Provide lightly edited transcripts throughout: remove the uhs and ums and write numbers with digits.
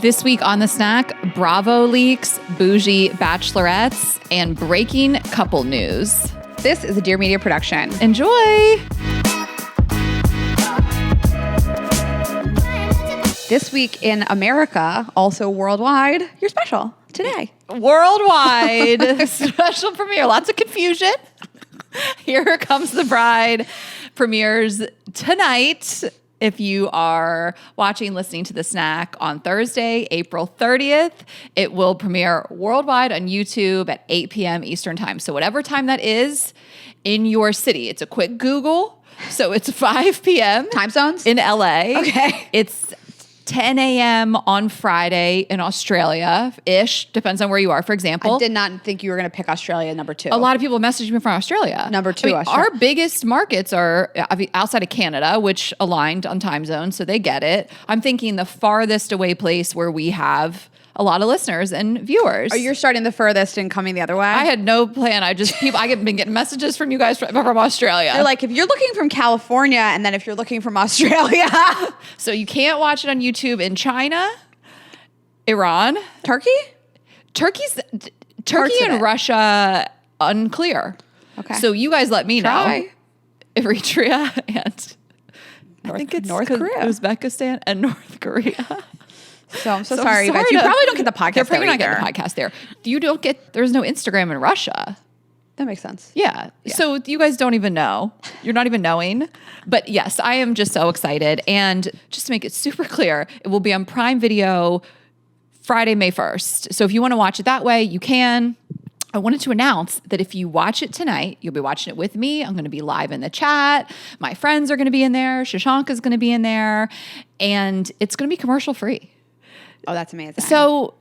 This week on The Snack, Bravo leaks, Bougie bachelorettes, and breaking couple news. This is a Dear Media production. Enjoy! This week in America, also worldwide, you're special today. Worldwide special premiere. Lots of confusion. Here Comes the Bride premieres tonight. If you are watching, listening to The Snack on Thursday, April 30th, it will premiere worldwide on YouTube at 8 p.m. Eastern time. So whatever time that is in your city. It's a quick Google. So it's 5 p.m. Time zones? in LA. Okay. It's 10 a.m. on Friday in Australia-ish. Depends on where you are, for example. I did not think you were going to pick Australia number 2. A lot of people messaged me from Australia. Number 2, Australia. Our biggest markets are outside of Canada, which aligned on time zones, so they get it. I'm thinking the farthest away place where we have a lot of listeners and viewers. Oh, you're starting the furthest and coming the other way? I had no plan. I have been getting messages from you guys from Australia. You're like, if you're looking from California and then if you're looking from Australia. So you can't watch it on YouTube in China, Iran. Turkey And Russia, unclear. Okay. So you guys let me Try. know. Eritrea and I think it's North Korea. Uzbekistan and North Korea. So I'm so sorry, but you probably don't get the podcast They're probably there not getting the either. podcast there. There's no Instagram in Russia. That makes sense. Yeah. So you guys don't even know. You're not even knowing. But yes, I am just so excited. And just to make it super clear, it will be on Prime Video Friday, May 1st. So if you want to watch it that way, you can. I wanted to announce that if you watch it tonight, you'll be watching it with me. I'm going to be live in the chat. My friends are going to be in there. Shashank is going to be in there. And it's going to be commercial free. Oh, that's amazing. So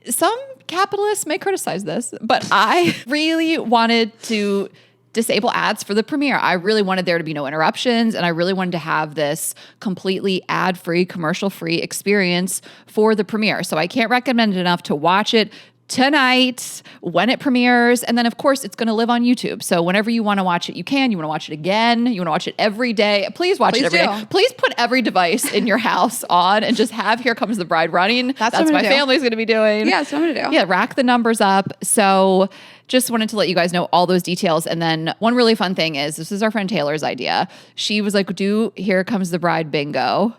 some capitalists may criticize this, but I really wanted to disable ads for the premiere. I really wanted there to be no interruptions, and I really wanted to have this completely ad-free, commercial-free experience for the premiere. So I can't recommend it enough to watch it tonight when it premieres. And then, of course, it's going to live on YouTube. So whenever you want to watch it, you can. You want to watch it again. You want to watch it every day. Please watch it every day. Please put every device in your house on and just have Here Comes the Bride running. That's what my family's going to be doing. Yeah, that's what I'm going to do. Yeah, rack the numbers up. So just wanted to let you guys know all those details. And then one really fun thing is, this is our friend Taylor's idea. She was like, do Here Comes the Bride bingo.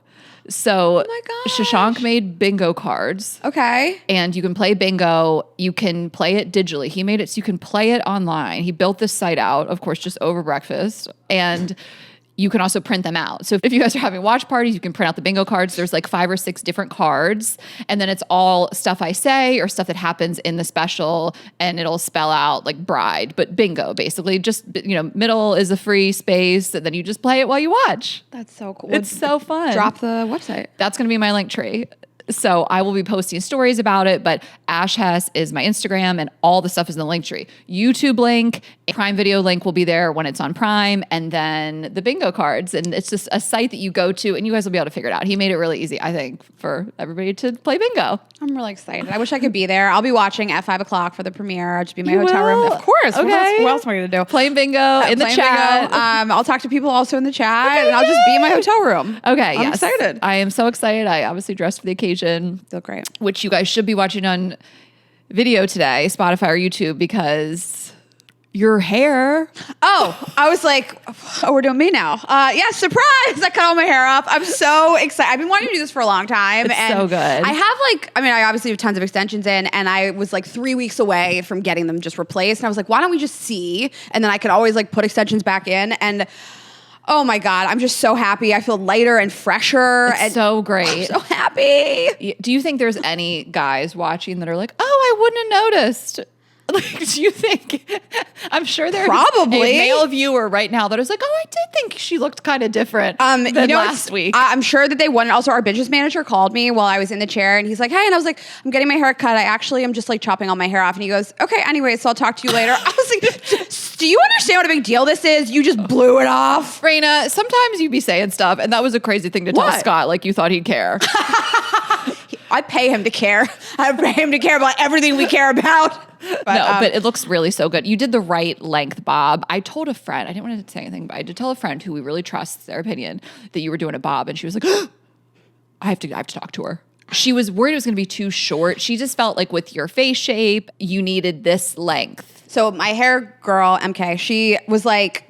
So Shashank made bingo cards. Okay. And you can play bingo. You can play it digitally. He made it so you can play it online. He built this site out, of course, just over breakfast. And you can also print them out. So if you guys are having watch parties, you can print out the bingo cards. There's like 5 or 6 different cards. And then it's all stuff I say or stuff that happens in the special. And it'll spell out like bride, but bingo, basically. Just, middle is a free space. And then you just play it while you watch. That's so cool. It's so fun. Drop the website. That's going to be my link tree. So I will be posting stories about it, but Ash Hess is my Instagram and all the stuff is in the link tree. YouTube link, Prime Video link will be there when it's on Prime, and then the bingo cards. And it's just a site that you go to and you guys will be able to figure it out. He made it really easy, I think, for everybody to play bingo. I'm really excited. I wish I could be there. I'll be watching at 5 o'clock for the premiere. I'll just be in my hotel room. Of course. Okay. What else am I going to do? Playing bingo in the chat. I'll talk to people also in the chat, and I'll just be in my hotel room. Okay, I'm excited. I am so excited. I obviously dressed for the occasion. Feel great. Which you guys should be watching on video today, Spotify or YouTube, because your hair. Oh, I was like, oh, we're doing me now. Yeah, surprise. I cut all my hair off. I'm so excited. I've been wanting to do this for a long time. It's and so good. I obviously have tons of extensions in, and I was like 3 weeks away from getting them just replaced. And I was like, why don't we just see? And then I could always like put extensions back in. And oh my God, I'm just so happy. I feel lighter and fresher. It's so great. I'm so happy. Do you think there's any guys watching that are like, oh, I wouldn't have noticed? Like, do you think? I'm sure there's probably a male viewer right now that is like, oh, I did think she looked kind of different than last week. I'm sure that they wouldn't. Also, our business manager called me while I was in the chair, and he's like, hey, and I was like, I'm getting my hair cut. I actually am just like chopping all my hair off. And he goes, okay, anyway, so I'll talk to you later. I was like, do you understand what a big deal this is? You just blew it off. Raina, sometimes you be saying stuff, and that was a crazy thing to tell Scott, like you thought he'd care. I pay him to care. I pay him to care about everything we care about. But it looks really so good. You did the right length bob. I told a friend, I didn't want to say anything, but I did tell a friend who we really trust their opinion that you were doing a bob, and she was like, I have to talk to her. She was worried it was going to be too short. She just felt like with your face shape, you needed this length. So my hair girl, MK, she was like,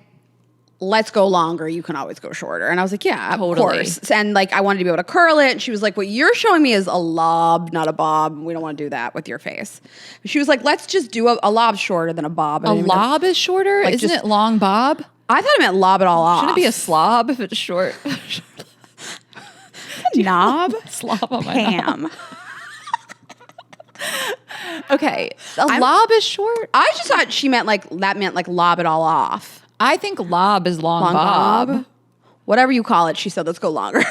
let's go longer. You can always go shorter. And I was like, yeah, of course. And like, I wanted to be able to curl it. And she was like, what you're showing me is a lob, not a bob. We don't want to do that with your face. She was like, let's just do a lob shorter than a bob. A lob is shorter? Like Isn't it long bob? I thought it meant lob it all off. Shouldn't it be a slob if it's short? Knob? Slob on my Pam. knob. Okay. Lob is short? I just thought she meant like, that meant like lob it all off. I think lob is long bob. Whatever you call it, she said, let's go longer.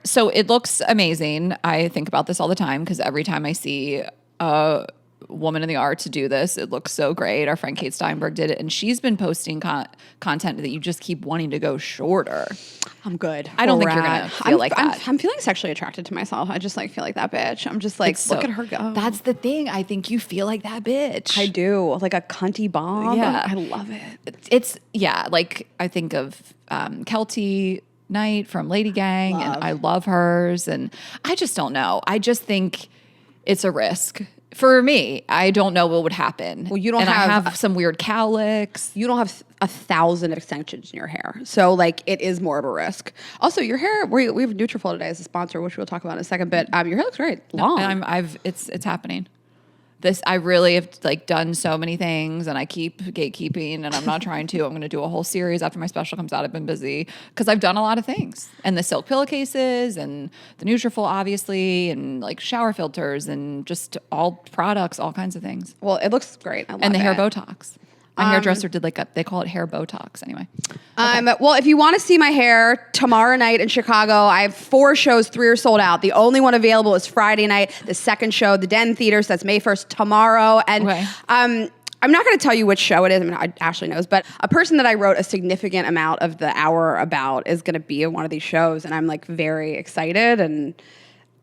So it looks amazing. I think about this all the time because every time I see a woman in the arts do this, it looks so great. Our friend Kate Steinberg did it, and she's been posting content that you just keep wanting to go shorter. I'm good. I don't think you're going to feel like that. I'm feeling sexually attracted to myself. I just like feel like that bitch. I'm just like, look at her go. That's the thing. I think you feel like that bitch. I do. Like a cunty bomb. Yeah. I love it. It's like I think of Kelty Knight from Lady Gang, and I love hers. And I just don't know. I just think it's a risk. For me, I don't know what would happen. Well, you don't and have... I have some weird cowlicks. You don't have 1,000 extensions in your hair. So, like, it is more of a risk. Also, your hair... We have Nutrafol today as a sponsor, which we'll talk about in a second. But your hair looks great. Long. It's happening. I really have like done so many things, and I keep gatekeeping, and I'm not trying to. I'm going to do a whole series after my special comes out. I've been busy because I've done a lot of things, and the silk pillowcases, and the Nutrafol, obviously, and like shower filters, and just all products, all kinds of things. Well, it looks great. I love and the it. hair Botox. My hairdresser did they call it hair Botox anyway. Okay. Well, if you want to see my hair tomorrow night in Chicago, I have 4 shows, 3 are sold out. The only one available is Friday night, the second show, the Den Theaters. That's May 1st tomorrow. And I'm not going to tell you which show it is. I mean, Ashley knows, but a person that I wrote a significant amount of the hour about is going to be in one of these shows. And I'm like very excited, and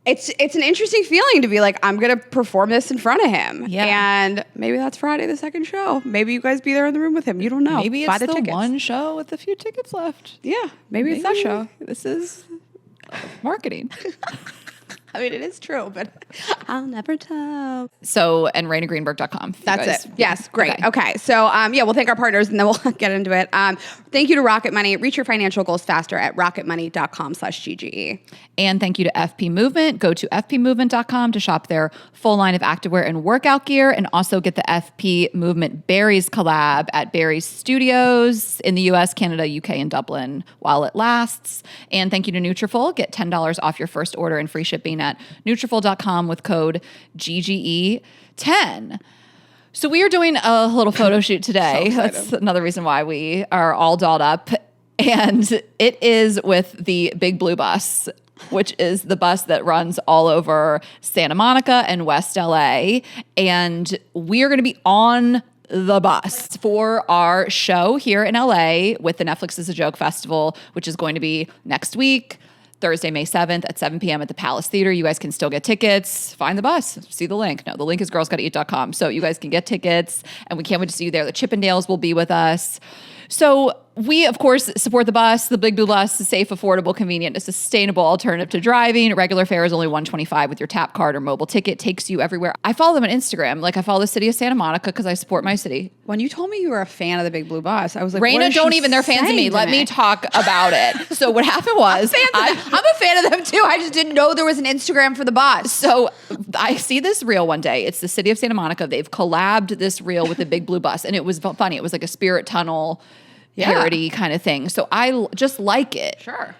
it's an interesting feeling to be like, I'm going to perform this in front of him. Yeah. And maybe that's Friday, the second show. Maybe you guys be there in the room with him. You don't know. Maybe it's Buy the tickets. one show with a few tickets left. Yeah. Maybe it's that show. This is marketing. I mean, it is true, but I'll never tell. So, and RainaGreenberg.com. That's it. Yes, great. Okay. So, we'll thank our partners, and then we'll get into it. Thank you to Rocket Money. Reach your financial goals faster at rocketmoney.com/GGE. And thank you to FP Movement. Go to fpmovement.com to shop their full line of activewear and workout gear, and also get the FP Movement Berries collab at Berries Studios in the US, Canada, UK, and Dublin while it lasts. And thank you to Nutrafol. Get $10 off your first order and free shipping at Nutrafol.com with code GGE10. So we are doing a little photo shoot today. That's another reason why we are all dolled up. And it is with the Big Blue Bus, which is the bus that runs all over Santa Monica and West LA. And we are going to be on the bus for our show here in LA with the Netflix is a Joke Festival, which is going to be next week, Thursday, May 7th at 7 p.m. at the Palace Theater. You guys can still get tickets. Find the bus. See the link. No, the link is girlsgottaeat.com. So you guys can get tickets, and we can't wait to see you there. The Chippendales will be with us. So we, of course, support the bus. The Big Blue Bus is safe, affordable, convenient, a sustainable alternative to driving. Regular fare is only $125 with your tap card or mobile ticket. Takes you everywhere. I follow them on Instagram. Like, I follow the city of Santa Monica because I support my city. When you told me you were a fan of the Big Blue Bus, I was like, Raina, don't even. They're fans of me. Let me talk about it. So what happened was... I'm a fan of them too. I just didn't know there was an Instagram for the bus. So I see this reel one day. It's the city of Santa Monica. They've collabed this reel with the Big Blue Bus. And it was funny. It was like a spirit tunnel parody kind of thing. So I just like it. Sure.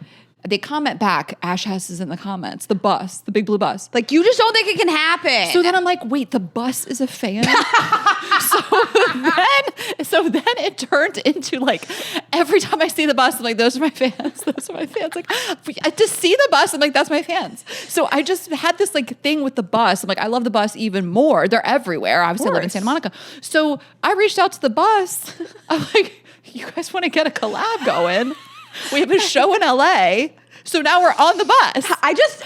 They comment back, Ash Hess is in the comments, the bus, the Big Blue Bus. Like, you just don't think it can happen. So then I'm like, wait, the bus is a fan? so then it turned into like, every time I see the bus, I'm like, those are my fans. Those are my fans. Like, to see the bus, I'm like, that's my fans. So I just had this like thing with the bus. I'm like, I love the bus even more. They're everywhere. Obviously, I live in Santa Monica. So I reached out to the bus. I'm like, you guys want to get a collab going? We have a show in LA. So now we're on the bus.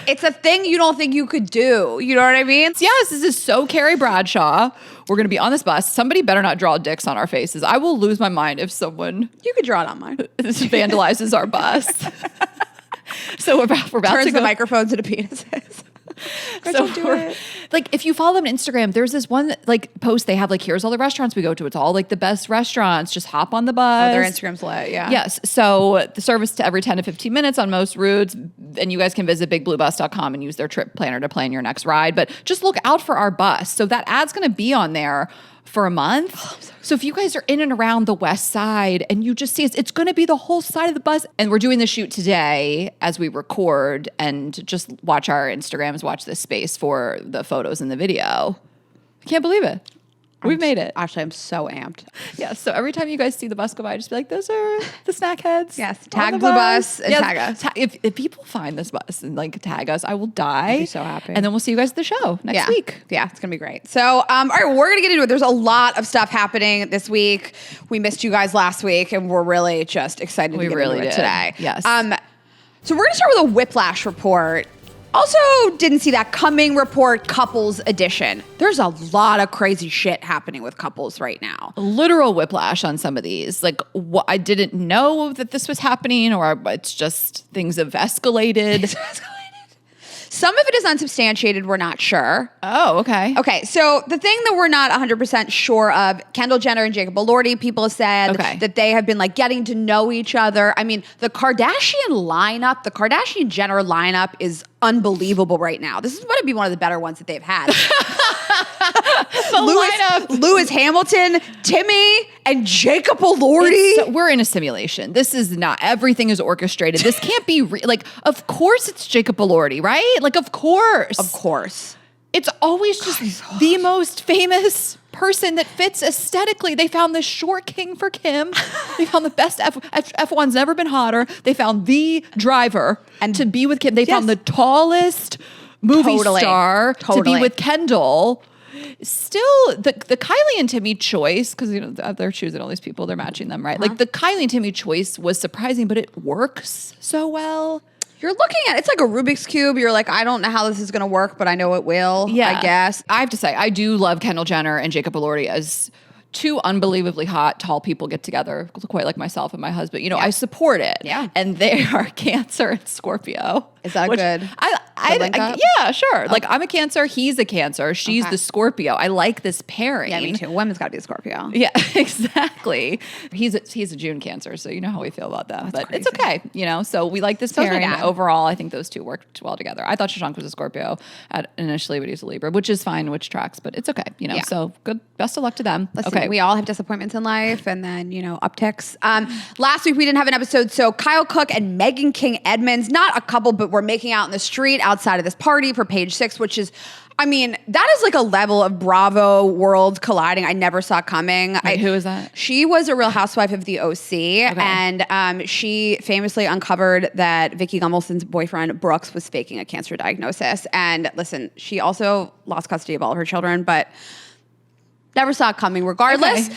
It's a thing you don't think you could do. You know what I mean? Yes, this is so Carrie Bradshaw. We're going to be on this bus. Somebody better not draw dicks on our faces. I will lose my mind if someone... You could draw it on mine. ...vandalizes our bus. So we're about Turns to go... the microphones into penises. Don't do it. Like, if you follow them on Instagram, there's this one like post they have, like, here's all the restaurants we go to. It's all like the best restaurants. Just hop on the bus. Oh, their Instagram's lit, yeah. Yes. So the service to every 10 to 15 minutes on most routes. And you guys can visit bigbluebus.com and use their trip planner to plan your next ride. But just look out for our bus. So that ad's going to be on there for a month. So if you guys are in and around the west side and you just see us, it's going to be the whole side of the bus. And we're doing the shoot today as we record, and just watch our Instagrams, watch this space for the photos and the video. I can't believe it. We've made it. Actually, I'm so amped. Yeah. So every time you guys see the bus go by, just be like, those are the snack heads. Yes. Tag Blue Bus and tag us. If people find this bus and like tag us, I will die. I'll be so happy. And then we'll see you guys at the show next week. Yeah. It's going to be great. So, all right, we're going to get into it. There's a lot of stuff happening this week. We missed you guys last week, and we're really just excited to get into it today. Yes. So we're going to start with a Whiplash report. Also, didn't see that coming report, couples edition. There's a lot of crazy shit happening with couples right now. Literal whiplash on some of these. Like, I didn't know that this was happening, or it's just things have escalated. Some of it is unsubstantiated. We're not sure. Oh, okay. Okay, so the thing that we're not 100% sure of, Kendall Jenner and Jacob Elordi, people have said that they have been like getting to know each other. I mean, the Kardashian Jenner lineup is unbelievable right now. This is going to be one of the better ones that they've had. Lewis Hamilton, Timmy, and Jacob Elordi. We're in a simulation. This is not, everything is orchestrated. This can't be like, of course it's Jacob Elordi, right? Like, of course. Of course. It's always just the most famous person that fits aesthetically. They found the short king for Kim. They found the best F1's never been hotter. They found the driver and to be with Kim. They found the tallest movie star to be with Kendall. Still, the Kylie and Timmy choice, because they're choosing all these people, they're matching them, right? Like, the Kylie and Timmy choice was surprising, but it works so well. You're looking at it's like a Rubik's Cube. You're like, I don't know how this is going to work, but I know it will. Yeah. I guess. I have to say, I do love Kendall Jenner and Jacob Elordi as two unbelievably hot, tall people get together, quite like myself and my husband. I support it. Yeah. And they are Cancer and Scorpio. Is that good? Yeah, sure. Oh. Like, I'm a Cancer, he's a Cancer, she's the Scorpio. I like this pairing. Yeah, me too. Women's got to be a Scorpio. Yeah, exactly. He's a June Cancer, so you know how we feel about that. But crazy. It's okay, So we like this pairing. Overall, I think those two worked well together. I thought Shashank was a Scorpio initially, but he's a Libra, which is fine, which tracks, but it's okay, Yeah. So good. Best of luck to them. Listen, we all have disappointments in life, and then, upticks. Last week we didn't have an episode, so Kyle Cooke and Megan King Edmonds, not a couple, but were making out in the street outside of this party for Page Six, which is, that is like a level of Bravo world colliding I never saw coming. Wait, who is that? She was a Real Housewife of the OC, and she famously uncovered that Vicky Gumbelson's boyfriend Brooks was faking a cancer diagnosis. And listen, she also lost custody of all of her children, but never saw it coming regardless.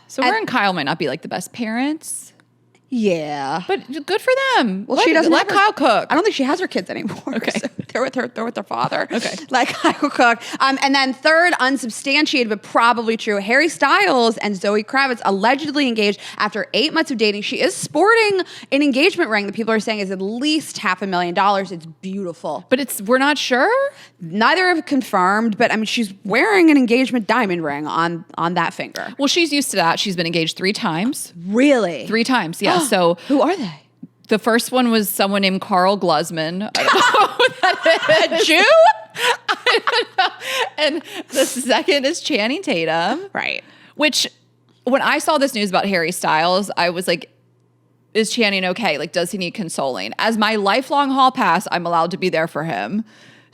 So her and Kyle might not be like the best parents. Yeah. But good for them. Well, she doesn't let Kyle cook. I don't think she has her kids anymore. Okay. So they're with their father. Okay. Like Kyle Cooke. And then third, unsubstantiated, but probably true, Harry Styles and Zoe Kravitz allegedly engaged after 8 months of dating. She is sporting an engagement ring that people are saying is at least $500,000. It's beautiful. But we're not sure? Neither have confirmed, but she's wearing an engagement diamond ring on that finger. Well, she's used to that. She's been engaged 3 times. Really? 3 times, yeah. So who are they? The first one was someone named Carl Glusman. I don't know who that is. A Jew? I don't know. And the second is Channing Tatum. Right. Which, when I saw this news about Harry Styles, I was like, is Channing okay? Like, does he need consoling? As my lifelong hall pass, I'm allowed to be there for him.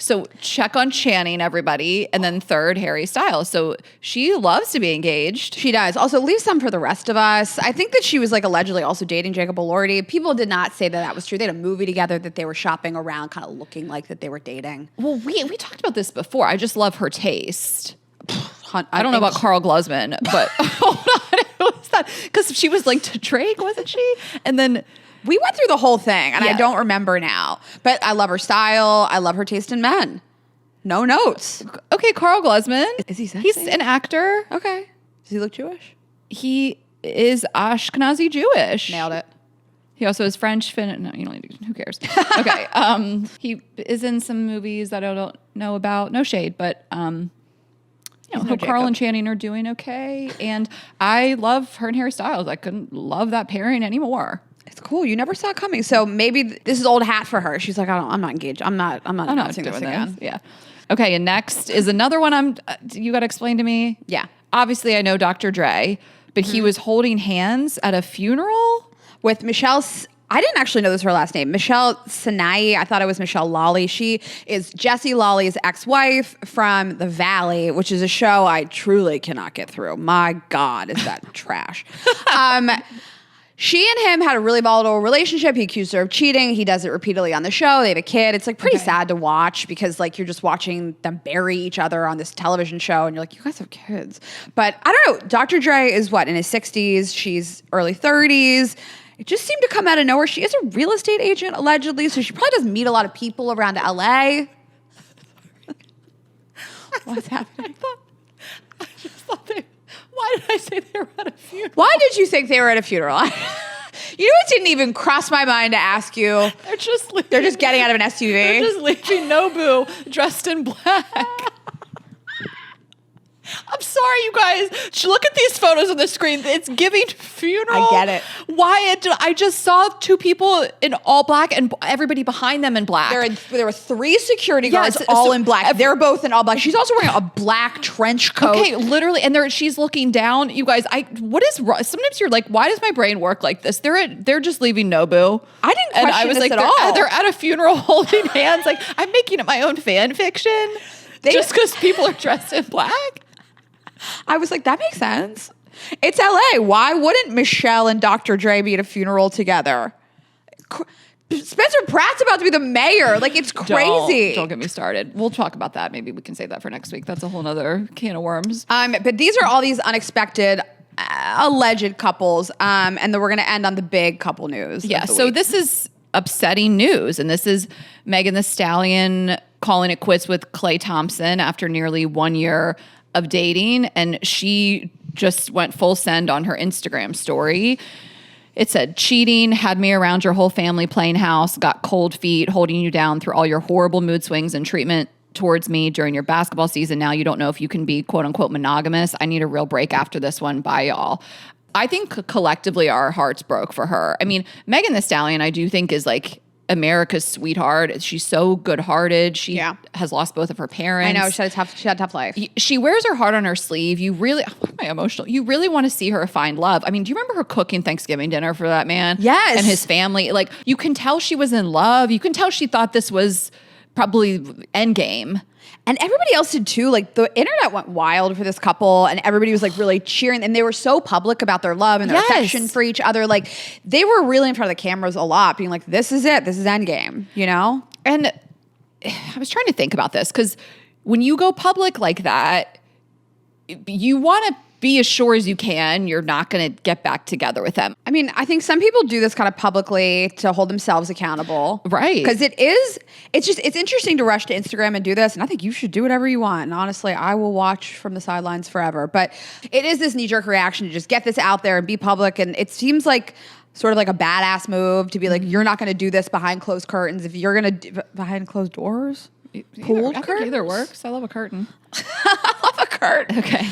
So check on Channing, everybody. And then third, Harry Styles. So she loves to be engaged. She does. Also, leave some for the rest of us. I think that she was like allegedly also dating Jacob Elordi. People did not say that was true. They had a movie together that they were shopping around, kind of looking like that they were dating. Well, we talked about this before. I just love her taste. I don't know about Carl Glusman, but hold on. Who was that? Because she was linked to Drake, wasn't she? And then... we went through the whole thing, and I don't remember now. But I love her style. I love her taste in men. No notes. Okay, Carl Glusman. Is he sexy? He's an actor. Okay. Does he look Jewish? He is Ashkenazi Jewish. Nailed it. He also is French, Finn. No, you don't need to, who cares? Okay. He is in some movies that I don't know about. No shade, but hope Carl and Channing are doing okay. And I love her and Harry Styles. I couldn't love that pairing anymore. It's cool. You never saw it coming. So maybe this is old hat for her. She's like, I'm not engaged. I'm not announcing this again. Yeah. Okay. And next is another one you got to explain to me. Yeah. Obviously I know Dr. Dre, but he was holding hands at a funeral with Michelle. I didn't actually know this was her last name. Michelle Sinai. I thought it was Michelle Lawley. She is Jesse Lawley's ex-wife from The Valley, which is a show I truly cannot get through. My God, is that trash. She and him had a really volatile relationship. He accused her of cheating. He does it repeatedly on the show. They have a kid. It's like pretty sad to watch because like you're just watching them bury each other on this television show and you're like, you guys have kids. But I don't know. Dr. Dre is what, in his 60s? She's early 30s. It just seemed to come out of nowhere. She is a real estate agent, allegedly, so she probably doesn't meet a lot of people around LA. What's happening? I just thought why did I say they were at a funeral? Why did you think they were at a funeral? You know, it didn't even cross my mind to ask you. They're just getting out of an SUV. They're just leaving Nobu dressed in black. I'm sorry, you guys. Look at these photos on the screen. It's giving funeral. I get it. Why? I just saw two people in all black and everybody behind them in black. There were 3 security guards all in black. They're both in all black. She's also wearing a black trench coat. Okay, literally. And she's looking down. You guys, what is wrong? Sometimes you're like, why does my brain work like this? They're just leaving Nobu. I didn't question this at all. They're at a funeral holding hands. Like, I'm making up my own fan fiction just because people are dressed in black. I was like, that makes sense. It's LA. Why wouldn't Michelle and Dr. Dre be at a funeral together? Spencer Pratt's about to be the mayor. Like, it's crazy. Don't get me started. We'll talk about that. Maybe we can save that for next week. That's a whole nother can of worms. But these are all these unexpected alleged couples. And then we're going to end on the big couple news. Yeah. So this is upsetting news. And this is Megan Thee Stallion calling it quits with Klay Thompson after nearly 1 year of dating, and she just went full send on her Instagram story. It said, cheating, had me around your whole family playing house, got cold feet, holding you down through all your horrible mood swings and treatment towards me during your basketball season. Now you don't know if you can be quote unquote monogamous. I need a real break after this one. Bye, y'all. I think collectively our hearts broke for her. I mean, Megan Thee Stallion, I do think is like America's sweetheart. She's so good-hearted. She has lost both of her parents. I know. She had a tough life. She wears her heart on her sleeve. You really, am I emotional? You really want to see her find love. I mean, do you remember her cooking Thanksgiving dinner for that man? Yes. And his family? Like, you can tell she was in love. You can tell she thought this was probably endgame. And everybody else did too. Like, the internet went wild for this couple and everybody was like really cheering. And they were so public about their love and their affection for each other. Like, they were really in front of the cameras a lot, being like, this is it. This is endgame, you know? And I was trying to think about this because when you go public like that, you want to be as sure as you can you're not going to get back together with them. I mean, I think some people do this kind of publicly to hold themselves accountable. Right. Because it's interesting to rush to Instagram and do this. And I think you should do whatever you want. And honestly, I will watch from the sidelines forever. But it is this knee-jerk reaction to just get this out there and be public. And it seems like sort of like a badass move to be like, you're not going to do this behind closed curtains. If you're going to behind closed doors? Pooled curtains? Either works. I love a curtain. I love a curtain. Okay.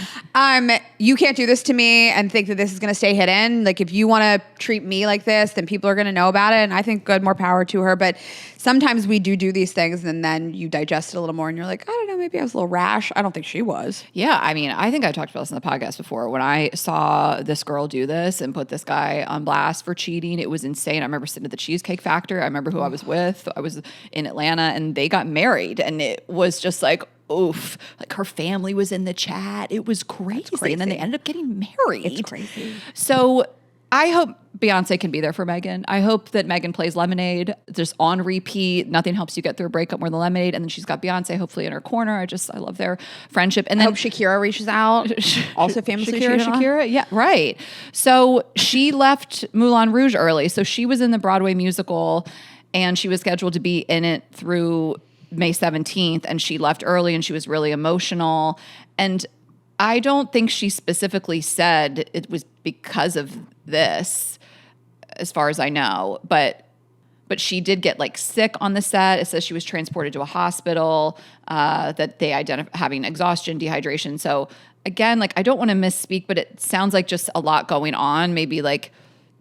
You can't do this to me and think that this is going to stay hidden. Like, if you want to treat me like this, then people are going to know about it. And I think good, more power to her. But sometimes we do these things and then you digest it a little more and you're like, I don't know, maybe I was a little rash. I don't think she was. Yeah. I mean, I think I talked about this in the podcast before. When I saw this girl do this and put this guy on blast for cheating, it was insane. I remember sitting at the Cheesecake Factory. I remember who I was with. I was in Atlanta and they got married and it was just like, oof, like her family was in the chat. It was crazy. And then they ended up getting married. It's crazy. So I hope Beyonce can be there for Megan. I hope that Megan plays Lemonade just on repeat. Nothing helps you get through a breakup more than Lemonade. And then she's got Beyonce hopefully in her corner. I love their friendship. And then I hope Shakira reaches out. Also famously Shakira. Yeah, right. So she left Moulin Rouge early. So she was in the Broadway musical and she was scheduled to be in it through May 17th, and she left early and she was really emotional. And I don't think she specifically said it was because of this. as far as I know. But she did get like sick on the set. It says she was transported to a hospital, that they identified having exhaustion, dehydration. So again, like I don't want to misspeak, but it sounds like just a lot going on. Maybe like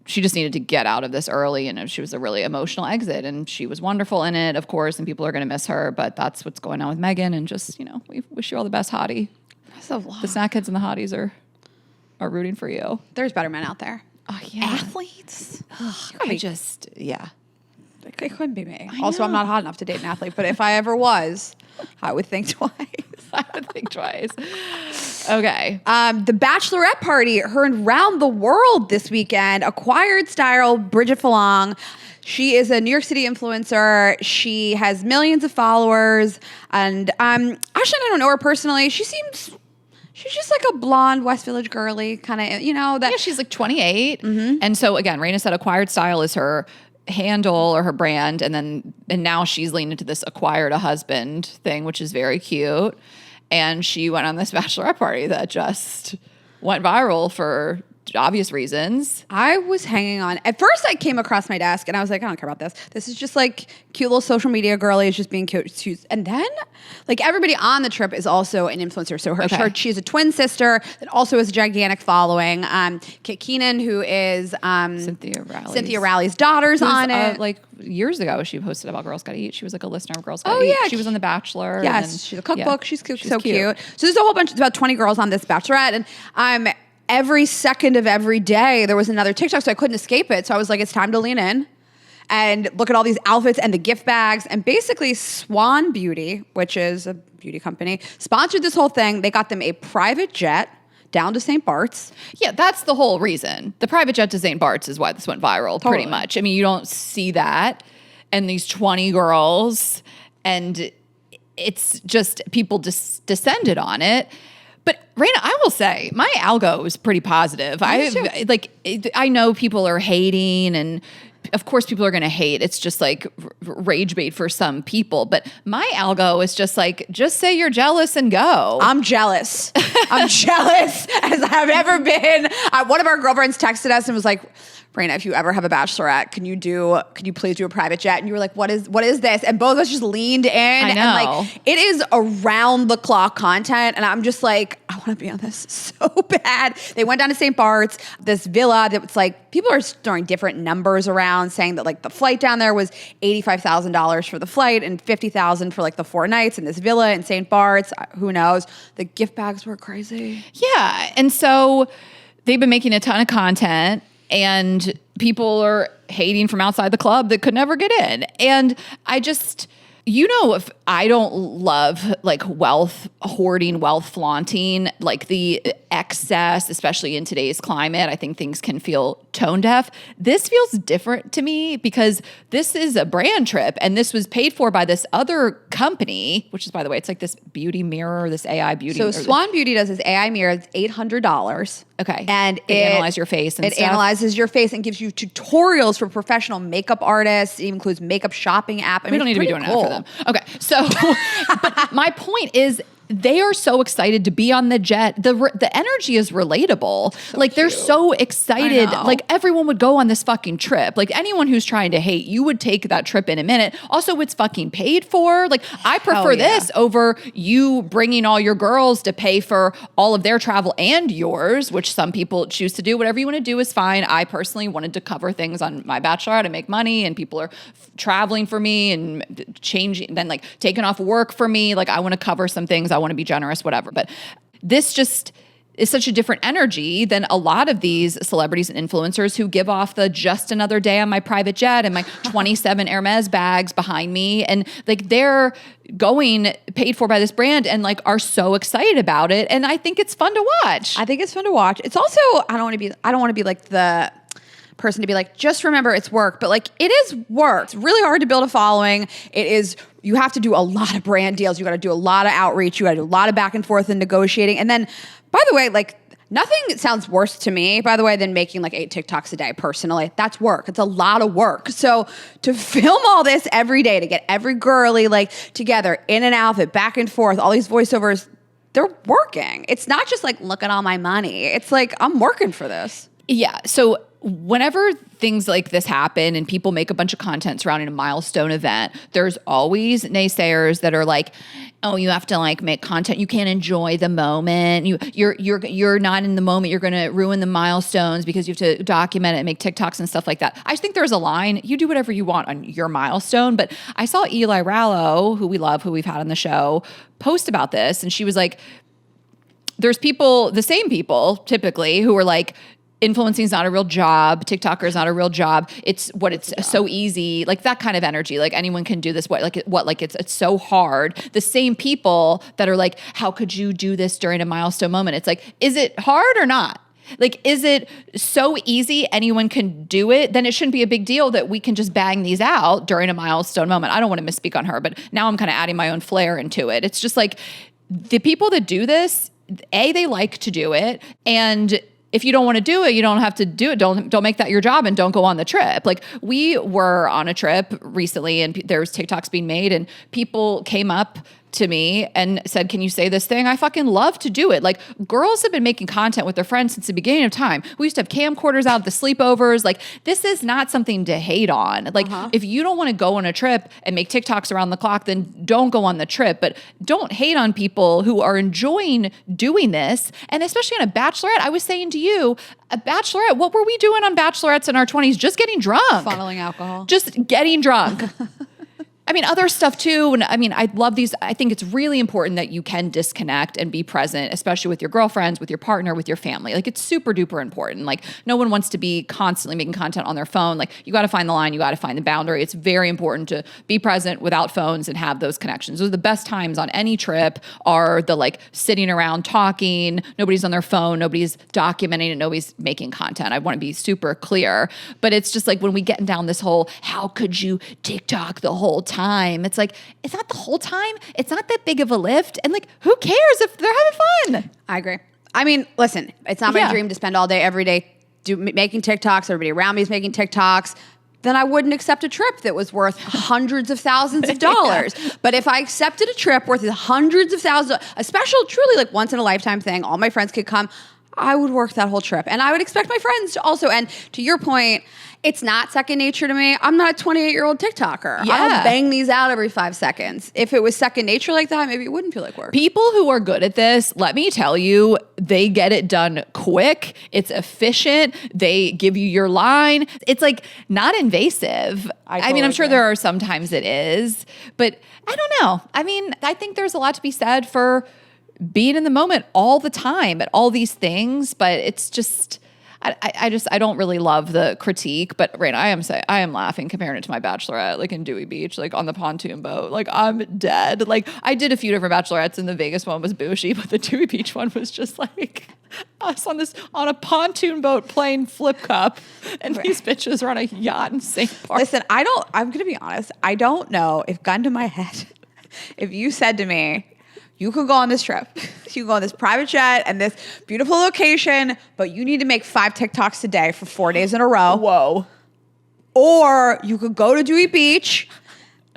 she just needed to get out of this early, and she was a really emotional exit, and she was wonderful in it, of course, and people are going to miss her, but that's what's going on with Megan, and just, we wish you all the best, hottie. That's a lot. The snack kids and the hotties are rooting for you. There's better men out there. Oh, yeah. Athletes? It couldn't be me. Also, I'm not hot enough to date an athlete, but if I ever was, I would think twice. I would think twice. Okay. The Bachelorette party heard round the world this weekend. Acquired style Bridget Fallon. She is a New York City influencer. She has millions of followers. And actually, I don't know her personally. She's just like a blonde West Village girly kind of, that. Yeah, she's like 28. Mm-hmm. And so again, Raina said acquired style is her handle or her brand. And now she's leaned into this acquired a husband thing, which is very cute. And she went on this bachelorette party that just went viral for obvious reasons. I was hanging on. At first, I came across my desk and I was like, I don't care about this. This is just like cute little social media girly is just being cute. And then, like everybody on the trip is also an influencer. So she's a twin sister that also has a gigantic following. Kit Keenan, who is Cynthia Rowley's daughter's on it. Like years ago, she posted about Girls Gotta Eat. She was like a listener of Girls Gotta Eat. Yeah, she was on The Bachelor. Yes, she's a cookbook. Yeah, she's cute. So cute. So there's a whole bunch, about 20 girls on this Bachelorette, and every second of every day, there was another TikTok, so I couldn't escape it. So I was like, it's time to lean in and look at all these outfits and the gift bags. And basically, Swan Beauty, which is a beauty company, sponsored this whole thing. They got them a private jet down to St. Bart's. Yeah, that's the whole reason. The private jet to St. Bart's is why this went viral, pretty much. I mean, you don't see that. And these 20 girls, and it's just people descended on it. But Raina, I will say my algo is pretty positive. I know people are hating, and of course people are going to hate. It's just like rage bait for some people. But my algo is just like, just say you're jealous and go. I'm jealous. I'm jealous as I've ever been. One of our girlfriends texted us and was like, Raina, if you ever have a bachelorette, can you please do a private jet? And you were like, what is this? And both of us just leaned in. I know. And like, it is around the clock content. And I'm just like, I want to be on this so bad. They went down to St. Bart's, this villa that was like, people are throwing different numbers around, saying that like the flight down there was $85,000 for the flight and $50,000 for like the 4 nights in this villa in St. Bart's. Who knows? The gift bags were crazy. Yeah. And so they've been making a ton of content, and people are hating from outside the club that could never get in. And I just, if I don't love like wealth hoarding, wealth flaunting, like the excess, especially in today's climate, I think things can feel tone deaf. This feels different to me because this is a brand trip, and this was paid for by this other company, which is, by the way, it's like this beauty mirror, this AI beauty. So Swan Beauty does this AI mirror. It's $800. Okay. And it analyzes your face and stuff. It analyzes your face and gives you tutorials for professional makeup artists. It includes makeup shopping app. We don't need to be doing that for them. Okay. So, but my point is, they are so excited to be on the jet. The energy is relatable. So like, they're so excited. Like, everyone would go on this fucking trip. Like, anyone who's trying to hate, you would take that trip in a minute. Also, it's fucking paid for. Like, I prefer this over you bringing all your girls to pay for all of their travel and yours, which some people choose to do. Whatever you want to do is fine. I personally wanted to cover things on my bachelorette and make money, and people are traveling for me and changing, then like taking off work for me. Like, I want to cover some things. I want to be generous, whatever. But this just is such a different energy than a lot of these celebrities and influencers who give off the just another day on my private jet and my 27 Hermes bags behind me. And like, they're going paid for by this brand and like are so excited about it. And I think it's fun to watch. I think it's fun to watch. It's also, I don't want to be like the person to be like, just remember it's work, but like, it is work. It's really hard to build a following. You have to do a lot of brand deals. You got to do a lot of outreach. You got to do a lot of back and forth and negotiating. And then, by the way, like, nothing sounds worse to me, by the way, than making like 8 TikToks a day personally. That's work. It's a lot of work. So to film all this every day, to get every girly like together in an outfit, back and forth, all these voiceovers, they're working. It's not just like, look at all my money. It's like, I'm working for this. Yeah. So whenever things like this happen and people make a bunch of content surrounding a milestone event, there's always naysayers that are like, oh, you have to like make content. You can't enjoy the moment. You're not in the moment. You're going to ruin the milestones because you have to document it and make TikToks and stuff like that. I think there's a line. You do whatever you want on your milestone. But I saw Eli Rallo, who we love, who we've had on the show, post about this. And she was like, there's people, the same people typically, who are like, influencing is not a real job. TikToker is not a real job. It's so easy, like that kind of energy. Like anyone can do this. It's so hard. The same people that are like, how could you do this during a milestone moment? It's like, is it hard or not? Like, is it so easy anyone can do it? Then it shouldn't be a big deal that we can just bang these out during a milestone moment. I don't want to misspeak on her, but now I'm kind of adding my own flair into it. It's just like the people that do this, they like to do it, and if you don't want to do it, you don't have to do it. Don't make that your job and don't go on the trip. Like we were on a trip recently and there was TikToks being made and people came up to me and said, can you say this thing? I fucking love to do it. Like girls have been making content with their friends since the beginning of time. We used to have camcorders out at the sleepovers. Like this is not something to hate on. Like if you don't want to go on a trip and make TikToks around the clock, then don't go on the trip, but don't hate on people who are enjoying doing this. And especially on a bachelorette, I was saying to you, a bachelorette, what were we doing on bachelorettes in our 20s? Just getting drunk. Funneling alcohol. Just getting drunk. I mean, other stuff too. And I mean, I love these. I think it's really important that you can disconnect and be present, especially with your girlfriends, with your partner, with your family. Like it's super duper important. Like no one wants to be constantly making content on their phone. Like you got to find the line, you got to find the boundary. It's very important to be present without phones and have those connections. Those are the best times on any trip are the like sitting around talking. Nobody's on their phone. Nobody's documenting it. Nobody's making content. I want to be super clear, but it's just like when we get down this whole, how could you TikTok the whole time? It's like, it's not the whole time. It's not that big of a lift. And like, who cares if they're having fun? I agree. I mean, listen, it's not my dream to spend all day, every day making TikToks. Everybody around me is making TikToks. Then I wouldn't accept a trip that was worth hundreds of thousands of dollars. But if I accepted a trip worth hundreds of thousands, a special, truly like once in a lifetime thing, all my friends could come, I would work that whole trip. And I would expect my friends to also. And to your point, it's not second nature to me. I'm not a 28-year-old TikToker. Yeah. I don't bang these out every 5 seconds. If it was second nature like that, maybe it wouldn't feel like work. People who are good at this, let me tell you, they get it done quick. It's efficient. They give you your line. It's like not invasive. I mean, I'm sure there are sometimes it is, but I don't know. I mean, I think there's a lot to be said for being in the moment all the time at all these things, but it's just, I don't really love the critique, but right, I am laughing comparing it to my bachelorette, like in Dewey Beach, like on the pontoon boat, like I'm dead. Like I did a few different bachelorettes, and the Vegas one was Bougie, but the Dewey Beach one was just like us on a pontoon boat playing flip cup, and these bitches are on a yacht in St. Park. Listen, I'm going to be honest. I don't know if gun to my head, if you said to me, you could go on this trip. You can go on this private jet and this beautiful location, but you need to make 5 TikToks a day for 4 days in a row. Whoa. Or you could go to Dewey Beach,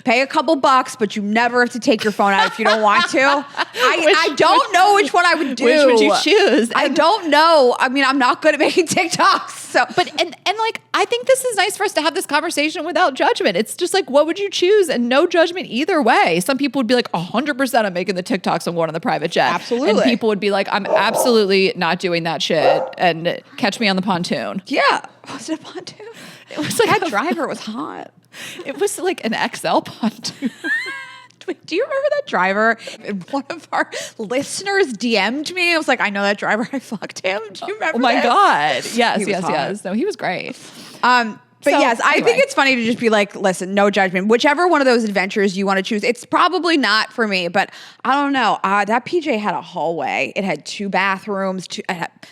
pay a couple bucks, but you never have to take your phone out if you don't want to. I don't know which one I would do. Which would you choose? I don't know. I mean, I'm not good at making TikToks. So, but like, I think this is nice for us to have this conversation without judgment. It's just like, what would you choose? And no judgment either way. Some people would be like, 100% I'm making the TikToks. I'm going on the private jet. Absolutely. And people would be like, I'm absolutely not doing that shit. And catch me on the pontoon. Yeah. Was it a pontoon? It was like that driver was hot. It was like an XL pontoon. Do you remember that driver? One of our listeners DM'd me. I was like, I know that driver. I fucked him. Do you remember? Oh my that? God. Yes. No, he was great. But yes, I anyway. think it's funny to just be like, listen, no judgment. Whichever one of those adventures you want to choose, it's probably not for me, but I don't know. That PJ had a hallway. It had 2 bathrooms.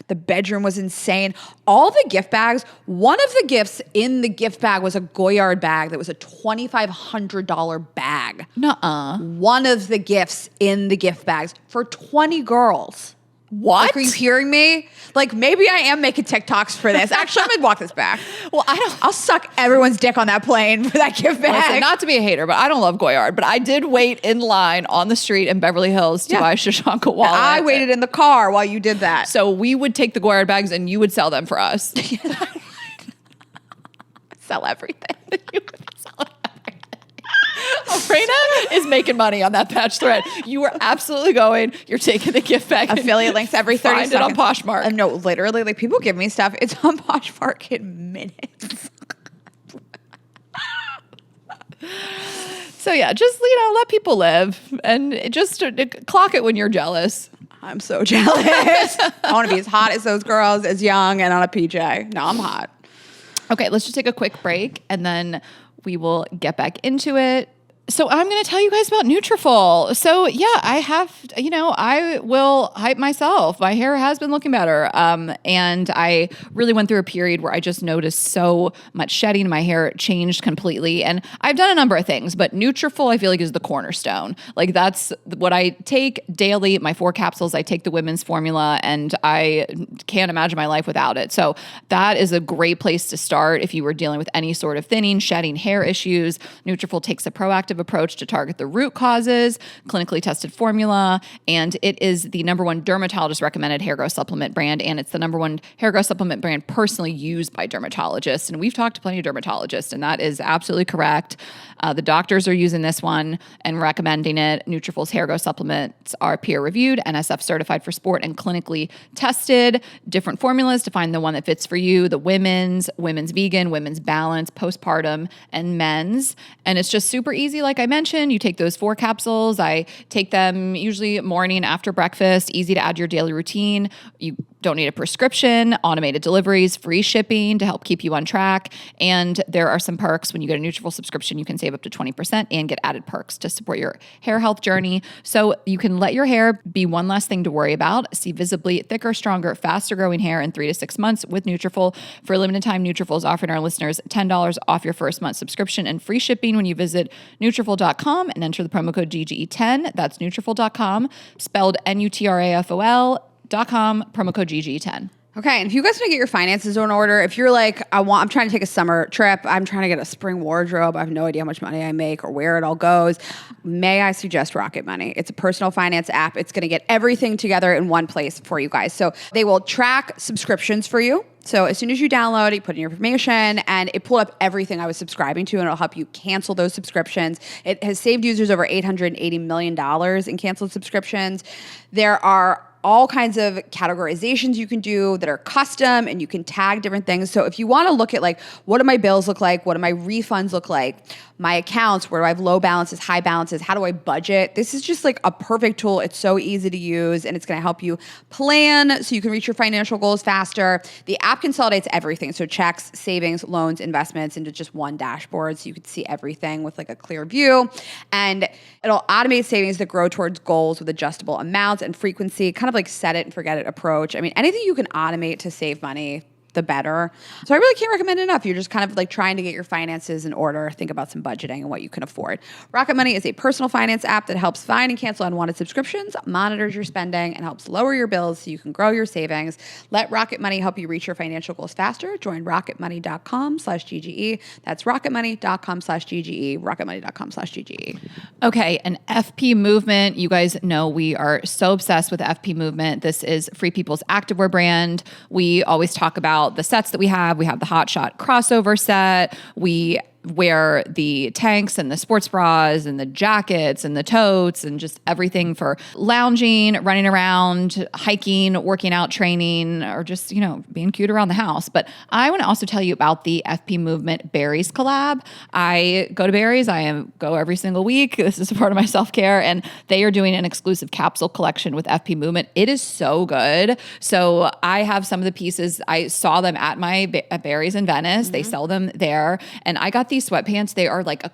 The bedroom was insane. All the gift bags, one of the gifts in the gift bag was a Goyard bag that was a $2,500 bag. Nuh-uh. One of the gifts in the gift bags for 20 girls. What? Like, are you hearing me? Like, maybe I am making TikToks for this. Actually, I'm gonna walk this back. Well, I'll suck everyone's dick on that plane for that gift bag. Listen, not to be a hater, but I don't love Goyard. But I did wait in line on the street in Beverly Hills to buy Shashanka wallet. I waited in the car while you did that. So we would take the Goyard bags and you would sell them for us. sell everything. Raina is making money on that Bachelorette. You are absolutely going. You're taking the gift bag. Affiliate links every 30 find seconds. it on Poshmark. No, literally, like people give me stuff. It's on Poshmark in minutes. So yeah, just, let people live and just clock it when you're jealous. I'm so jealous. I want to be as hot as those girls, as young and on a PJ. No, I'm hot. Okay, let's just take a quick break and then we will get back into it. So I'm going to tell you guys about Nutrafol. So yeah, I have, I will hype myself. My hair has been looking better. And I really went through a period where I just noticed so much shedding. My hair changed completely. And I've done a number of things, but Nutrafol I feel like is the cornerstone. Like that's what I take daily, my 4 capsules. I take the women's formula and I can't imagine my life without it. So that is a great place to start if you were dealing with any sort of thinning, shedding, hair issues. Nutrafol takes a proactive approach to target the root causes, clinically tested formula, and it is the #1 dermatologist recommended hair growth supplement brand, and it's the #1 hair growth supplement brand personally used by dermatologists. And we've talked to plenty of dermatologists, and that is absolutely correct. The doctors are using this one and recommending it. Nutrafol's hair growth supplements are peer-reviewed, NSF certified for sport, and clinically tested. Different formulas to find the one that fits for you, the women's vegan, women's balance, postpartum, and men's. And it's just super easy. Like I mentioned, you take those 4 capsules. I take them usually morning after breakfast, easy to add to your daily routine. You don't need a prescription, automated deliveries, free shipping to help keep you on track. And there are some perks. When you get a Nutrafol subscription, you can save up to 20% and get added perks to support your hair health journey. So you can let your hair be one less thing to worry about. See visibly thicker, stronger, faster growing hair in 3 to 6 months with Nutrafol. For a limited time, Nutrafol is offering our listeners $10 off your first month subscription and free shipping when you visit Nutrafol.com and enter the promo code GGE10. That's Nutrafol.com, spelled Nutrafol.com, promo code GGE10. Okay, and if you guys want to get your finances in order, if you're like, I'm trying to take a summer trip, I'm trying to get a spring wardrobe, I have no idea how much money I make or where it all goes, may I suggest Rocket Money? It's a personal finance app. It's going to get everything together in one place for you guys. So they will track subscriptions for you. So as soon as you download it, you put in your information, and it pulled up everything I was subscribing to, and it'll help you cancel those subscriptions. It has saved users over $880 million in canceled subscriptions. There are all kinds of categorizations you can do that are custom, and you can tag different things. So if you want to look at like, what do my bills look like? What do my refunds look like? My accounts, where do I have low balances, high balances? How do I budget? This is just like a perfect tool. It's so easy to use, and it's going to help you plan so you can reach your financial goals faster. The app consolidates everything. So checks, savings, loans, investments into just one dashboard. So you can see everything with like a clear view, and it'll automate savings that grow towards goals with adjustable amounts and frequency, kind of like set it and forget it approach. I mean, anything you can automate to save money, the better. So I really can't recommend it enough. You're just kind of like trying to get your finances in order, think about some budgeting and what you can afford. Rocket Money is a personal finance app that helps find and cancel unwanted subscriptions, monitors your spending, and helps lower your bills so you can grow your savings. Let Rocket Money help you reach your financial goals faster. Join rocketmoney.com/GGE. That's rocketmoney.com/GGE, rocketmoney.com/GGE. Okay, an FP Movement. You guys know we are so obsessed with FP Movement. This is Free People's activewear brand. We always talk about the sets that we have. We have the Hot Shot crossover set. We wear the tanks and the sports bras and the jackets and the totes and just everything for lounging, running around, hiking, working out, training, or just, being cute around the house. But I want to also tell you about the FP Movement Berries collab. I go to Berries. Go every single week. This is a part of my self-care, and they are doing an exclusive capsule collection with FP Movement. It is so good. So I have some of the pieces. I saw them at Berries in Venice. Mm-hmm. They sell them there, and I got these sweatpants. They are like a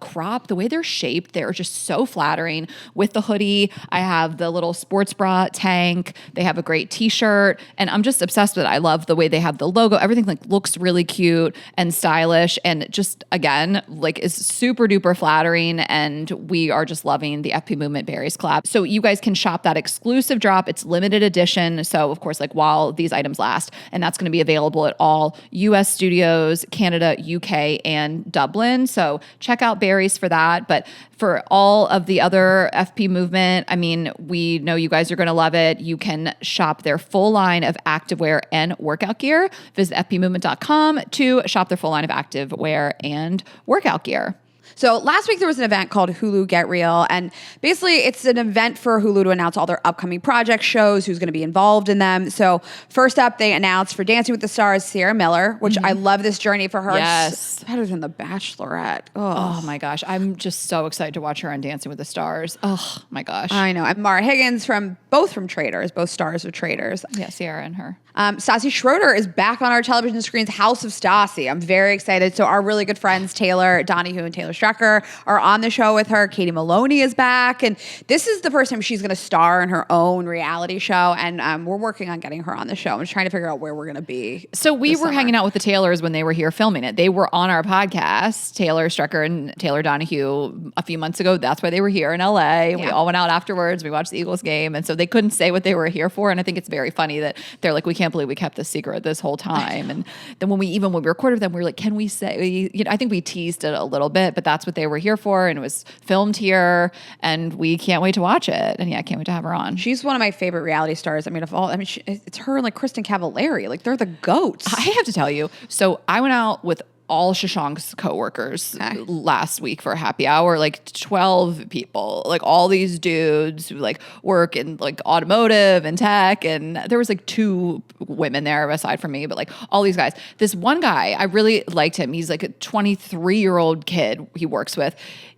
crop. The way they're shaped, they're just so flattering. With the hoodie, I have the little sports bra tank. They have a great t-shirt, and I'm just obsessed with it. I love the way they have the logo. Everything looks really cute and stylish, and just again, is super duper flattering. And we are just loving the FP Movement Berries collab. So you guys can shop that exclusive drop. It's limited edition. So of course, while these items last, and that's going to be available at all U.S. studios, Canada, UK, and and Dublin. So check out Barry's for that. But for all of the other FP movement, I mean, we know you guys are going to love it. You can shop their full line of activewear and workout gear. Visit fpmovement.com to shop their full line of activewear and workout gear. So last week there was an event called Hulu Get Real, and basically it's an event for Hulu to announce all their upcoming project shows, who's going to be involved in them. So first up, they announced for Dancing with the Stars, Sierra Miller, which I love this journey for her. Yes. Better than The Bachelorette. Oh my gosh. I'm just so excited to watch her on Dancing with the Stars. Oh my gosh. I know. And Mara Higgins both from Traitors, both stars of Traitors. Yeah, Sierra and her. Stassi Schroeder is back on our television screens, House of Stassi. I'm very excited. So our really good friends, Taylor Donahue and Taylor Strecker, are on the show with her. Katie Maloney is back. And this is the first time she's going to star in her own reality show. And we're working on getting her on the show. I'm just trying to figure out where we're going to be. So we were hanging out with the Taylors when they were here filming it. They were on our podcast, Taylor Strecker and Taylor Donahue, a few months ago. That's why they were here in LA. And we all went out afterwards. We watched the Eagles game. And so they couldn't say what they were here for. And I think it's very funny that they're like, we can't believe we kept this secret this whole time. And then when we recorded with them, we were like, can we say, I think we teased it a little bit, but that's what they were here for. And it was filmed here and we can't wait to watch it. And yeah, I can't wait to have her on. She's one of my favorite reality stars. I mean, it's her and like Kristen Cavallari. Like they're the goats. I have to tell you. So I went out with all Shashank's coworkers last week for a happy hour, like 12 people, like all these dudes who like work in like automotive and tech. And there was like 2 women there aside from me, but like all these guys. This one guy, I really liked him. He's like a 23-year-old kid he works with.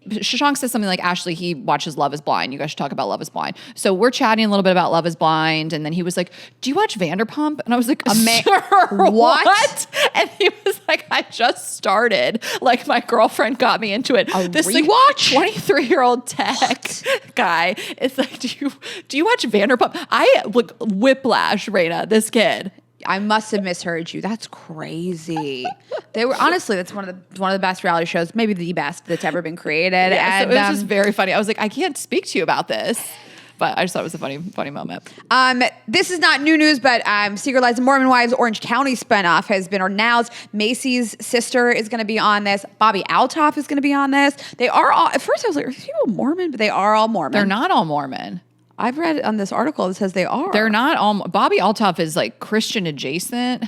Shashank says something like, Ashley, he watches Love is Blind. You guys should talk about Love is Blind. So we're chatting a little bit about Love is Blind. And then he was like, do you watch Vanderpump? And I was like, sure, what? And he was like, I just started. Like my girlfriend got me into it. This rewatch? Like, 23-year-old tech guy. It's like, do you watch Vanderpump? I like Whiplash, Raina, this kid. I must have misheard you. That's crazy. They were honestly, that's one of the best reality shows, maybe the best that's ever been created. Yeah, and so it was just very funny. I was like, I can't speak to you about this. But I just thought it was a funny moment. This is not new news, but Secret Lives of Mormon Wives Orange County spinoff has been announced. Macy's sister is going to be on this. Bobby Altoff is going to be on this. They are all, at first I was like, are these people Mormon? But they are all Mormon. They're not all Mormon. I've read on this article that says they are. They're not all. Bobby Altoff is like Christian adjacent.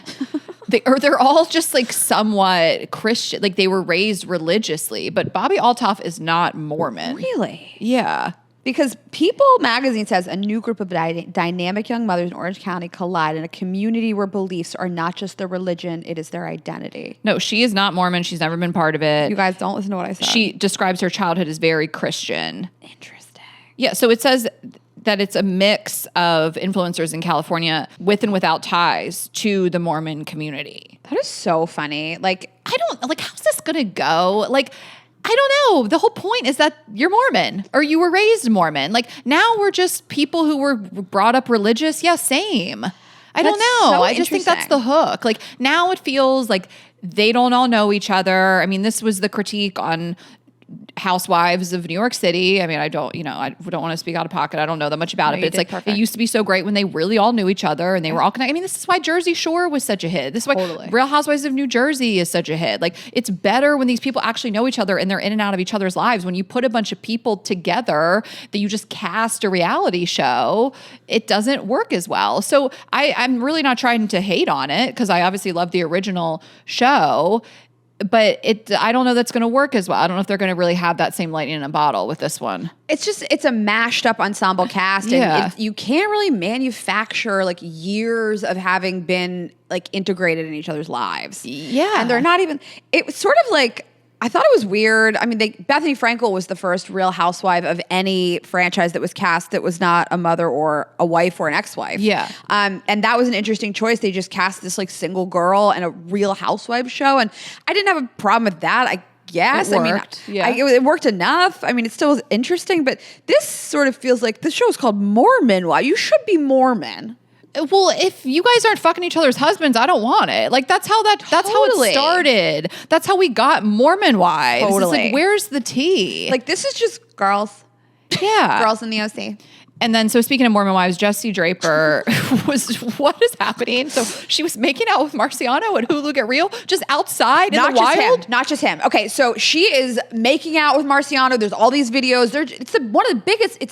They're all just like somewhat Christian. Like they were raised religiously, but Bobby Altoff is not Mormon. Really? Yeah. Because People magazine says a new group of dynamic young mothers in Orange County collide in a community where beliefs are not just their religion, it is their identity. No, she is not Mormon. She's never been part of it. You guys don't listen to what I said. She describes her childhood as very Christian. Interesting. Yeah, so it says that it's a mix of influencers in California with and without ties to the Mormon community. That is so funny. Like, how's this gonna go? Like, I don't know. The whole point is that you're Mormon or you were raised Mormon. Like now we're just people who were brought up religious. Yeah, same. I don't know. So I just think that's the hook. Like now it feels like they don't all know each other. I mean, this was the critique on Housewives of New York City. I mean, I don't want to speak out of pocket. I don't know that much about it, but it's like perfect. It used to be so great when they really all knew each other and they were all connected. I mean, this is why Jersey Shore was such a hit. This is why Real Housewives of New Jersey is such a hit. Like it's better when these people actually know each other and they're in and out of each other's lives. When you put a bunch of people together that you just cast a reality show, it doesn't work as well. So I'm really not trying to hate on it because I obviously love the original show. But I don't know that's going to work as well. I don't know if they're going to really have that same lightning in a bottle with this one. It's a mashed up ensemble cast. Yeah. And you can't really manufacture like years of having been like integrated in each other's lives. Yeah. And they're not even, it was sort of like, I thought it was weird. I mean, Bethany Frankel was the first Real Housewife of any franchise that was cast that was not a mother or a wife or an ex-wife. Yeah. And that was an interesting choice. They just cast this like single girl in a Real Housewives show. And I didn't have a problem with that. I guess. It worked. It worked enough. I mean, it still was interesting, but this sort of feels like this show is called Mormon. Why? You should be Mormon. Well, if you guys aren't fucking each other's husbands, I don't want it. Like that's how it started. That's how we got Mormon wives. Totally. It's like, where's the tea? Like this is just girls. Yeah. Girls in the OC. And then, so speaking of Mormon wives, Jessie Draper what is happening? So she was making out with Marciano at Hulu Get Real, just outside in the wild? Not just him. Okay, so she is making out with Marciano. There's all these videos. It's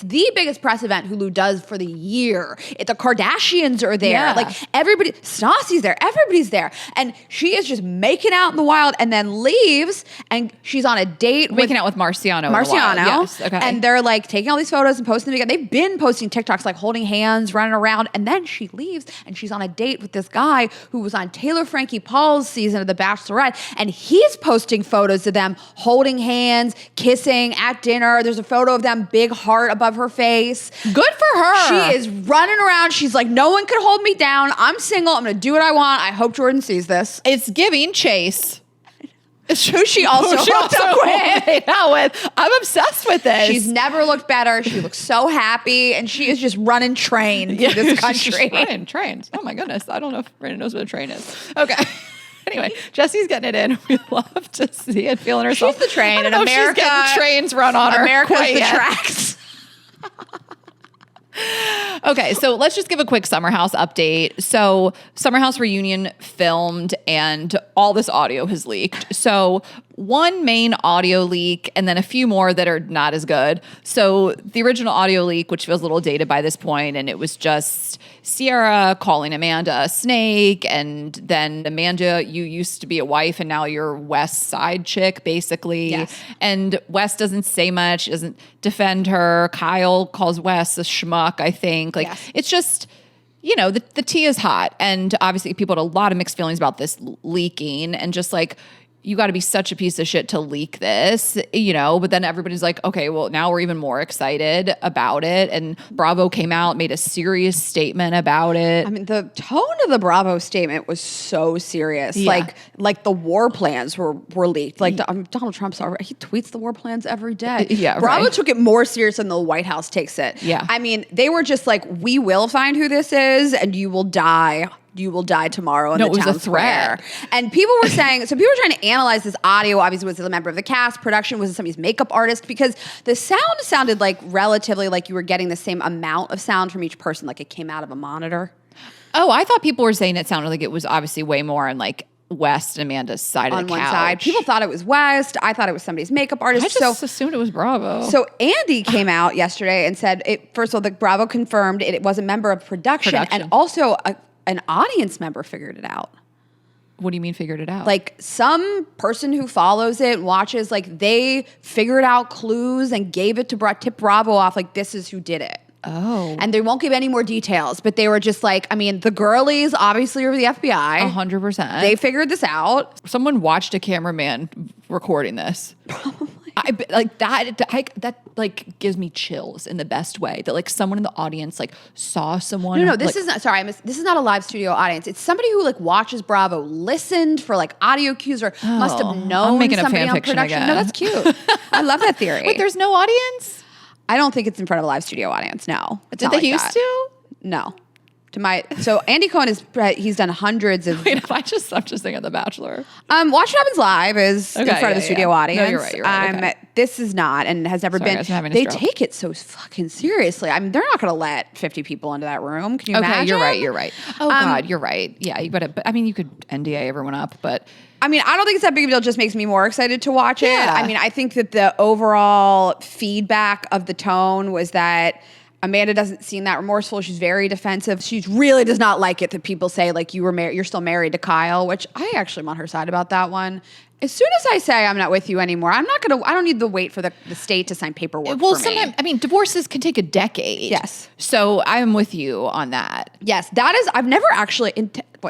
the biggest press event Hulu does for the year. The Kardashians are there. Yeah. Like everybody, Stassi's there. Everybody's there. And she is just making out in the wild and then leaves and she's on a date Making out with Marciano. in the wild. Yes. Okay. And they're like taking all these photos and posting them together. They've been posting TikToks like holding hands, running around, and then she leaves and she's on a date with this guy who was on Taylor Frankie Paul's season of The Bachelorette, and he's posting photos of them holding hands, kissing at dinner. There's a photo of them, big heart above her face. Good for her. She is running around. She's like, no one can hold me down. I'm single. I'm going to do what I want. I hope Jordan sees this. It's giving Chase. Who she also hooked up with. I'm obsessed with this. She's never looked better. She looks so happy, and she is just running train through this country. She's running trains. Oh my goodness. I don't know if Brandon knows what a train is. Okay. Anyway, Jessie's getting it in. We love to see it, feeling herself. She's the train, and America. She's getting trains run on her. America's the tracks. Okay, so let's just give a quick Summer House update. So Summer House reunion filmed and all this audio has leaked. So one main audio leak and then a few more that are not as good. So the original audio leak, which feels a little dated by this point, and it was just Sierra calling Amanda a snake, and then Amanda, you used to be a wife and now you're West's side chick, basically. Yes. And West doesn't say much, doesn't defend her. Kyle calls West a schmuck, I think. Like, yes. It's just, you know, the tea is hot. And obviously people had a lot of mixed feelings about this leaking and just like, you got to be such a piece of shit to leak this, you know, but then everybody's like, okay, well, now we're even more excited about it. And Bravo came out, made a serious statement about it. I mean, the tone of the Bravo statement was so serious. Yeah. Like the war plans were leaked. Like Donald Trump's he tweets the war plans every day. Yeah, Bravo right. took it more serious than the White House takes it. Yeah. I mean, they were just like, we will find who this is and you will die. You will die tomorrow in the town square. And people were saying, so people were trying to analyze this audio. Obviously, was it a member of the cast? Production? Was it somebody's makeup artist? Because the sound sounded like relatively like you were getting the same amount of sound from each person, like it came out of a monitor. Oh, I thought people were saying it sounded like it was obviously way more on like West and Amanda's side of the couch. On one side. People thought it was West. I thought it was somebody's makeup artist. I just assumed it was Bravo. So Andy came out yesterday and said, first of all, the Bravo confirmed it was a member of production. And also an audience member figured it out. What do you mean figured it out? Like some person who follows it, watches, like they figured out clues and gave it to tip Bravo off like this is who did it. Oh. And they won't give any more details, but they were just like, I mean, the girlies obviously are the FBI. 100%. They figured this out. Someone watched a cameraman recording this. Probably. That gives me chills in the best way. That like someone in the audience like saw someone. No, this is not. Sorry, this is not a live studio audience. It's somebody who like watches Bravo, listened for like audio cues, or must have known I'm making somebody a fan on fiction production. again. No, that's cute. I love that theory. Wait, there's no audience? I don't think it's in front of a live studio audience. No, it's Did not they like used that. to? No. So Andy Cohen he's done hundreds of. Wait, I'm just thinking The Bachelor. Watch What Happens Live is in front of the studio audience. No, you're right. Okay. This is not and has never Sorry, been. guys, I'm having a they stroke. take it so fucking seriously. I mean, they're not going to let 50 people into that room. Can you imagine? You're right. Oh God, you're right. Yeah, you better. But I mean, you could NDA everyone up, but. I mean, I don't think it's that big of a deal. It just makes me more excited to watch it. Yeah. I mean, I think that the overall feedback of the tone was that Amanda doesn't seem that remorseful. She's very defensive. She really does not like it that people say like you're still married to Kyle, which I actually am on her side about that one. As soon as I say I'm not with you anymore, I don't need to wait for the state to sign paperwork for me. Sometimes, I mean, divorces can take a decade. Yes. So I'm with you on that. Yes, that is, I've never actually,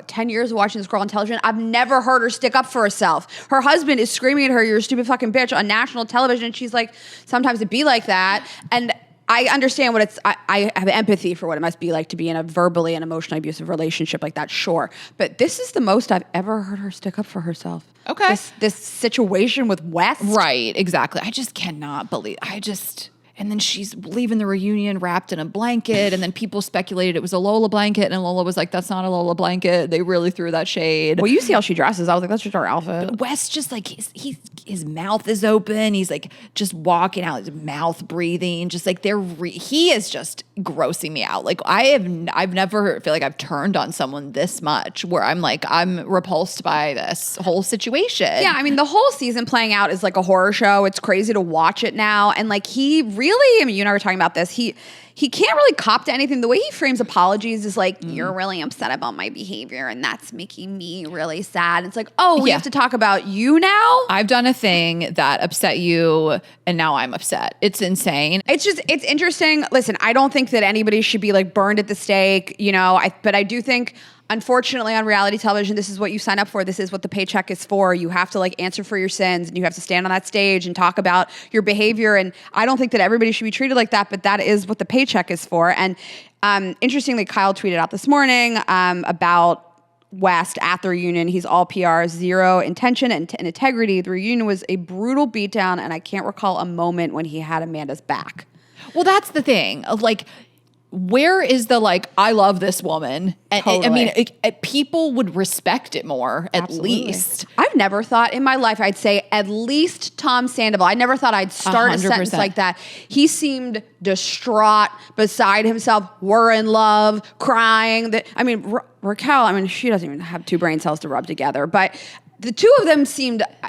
10 years of watching this girl on television, I've never heard her stick up for herself. Her husband is screaming at her, you're a stupid fucking bitch, on national television. And she's like, sometimes it be like that. And I understand what I have empathy for what it must be like to be in a verbally and emotionally abusive relationship like that, sure. But this is the most I've ever heard her stick up for herself. Okay. This situation with West. Right, exactly. I just cannot believe, And then she's leaving the reunion wrapped in a blanket. And then people speculated it was a Lola blanket. And Lola was like, that's not a Lola blanket. They really threw that shade. Well, you see how she dresses. I was like, that's just her outfit. Wes just like, his mouth is open. He's like just walking out, his mouth breathing. Just like he is just grossing me out. Like I've never feel like I've turned on someone this much where I'm like, I'm repulsed by this whole situation. Yeah, I mean, the whole season playing out is like a horror show. It's crazy to watch it now. And like he really, I mean, you and I were talking about this. He can't really cop to anything. The way he frames apologies is like, you're really upset about my behavior and that's making me really sad. It's like, oh, we have to talk about you now? I've done a thing that upset you and now I'm upset. It's insane. It's interesting. Listen, I don't think that anybody should be like burned at the stake, you know, but I do think, unfortunately, on reality television, this is what you sign up for. This is what the paycheck is for. You have to like answer for your sins and you have to stand on that stage and talk about your behavior. And I don't think that everybody should be treated like that, but that is what the paycheck is for. And interestingly, Kyle tweeted out this morning about West at the reunion. He's all PR, zero intention and integrity. The reunion was a brutal beatdown, and I can't recall a moment when he had Amanda's back. Well, that's the thing. Like, where is the like, I love this woman? And totally. I mean, people would respect it more, at least. I've never thought in my life I'd say at least Tom Sandoval. I never thought I'd start 100%. A sentence like that. He seemed distraught, beside himself, we're in love, crying. Raquel, she doesn't even have two brain cells to rub together, but the two of them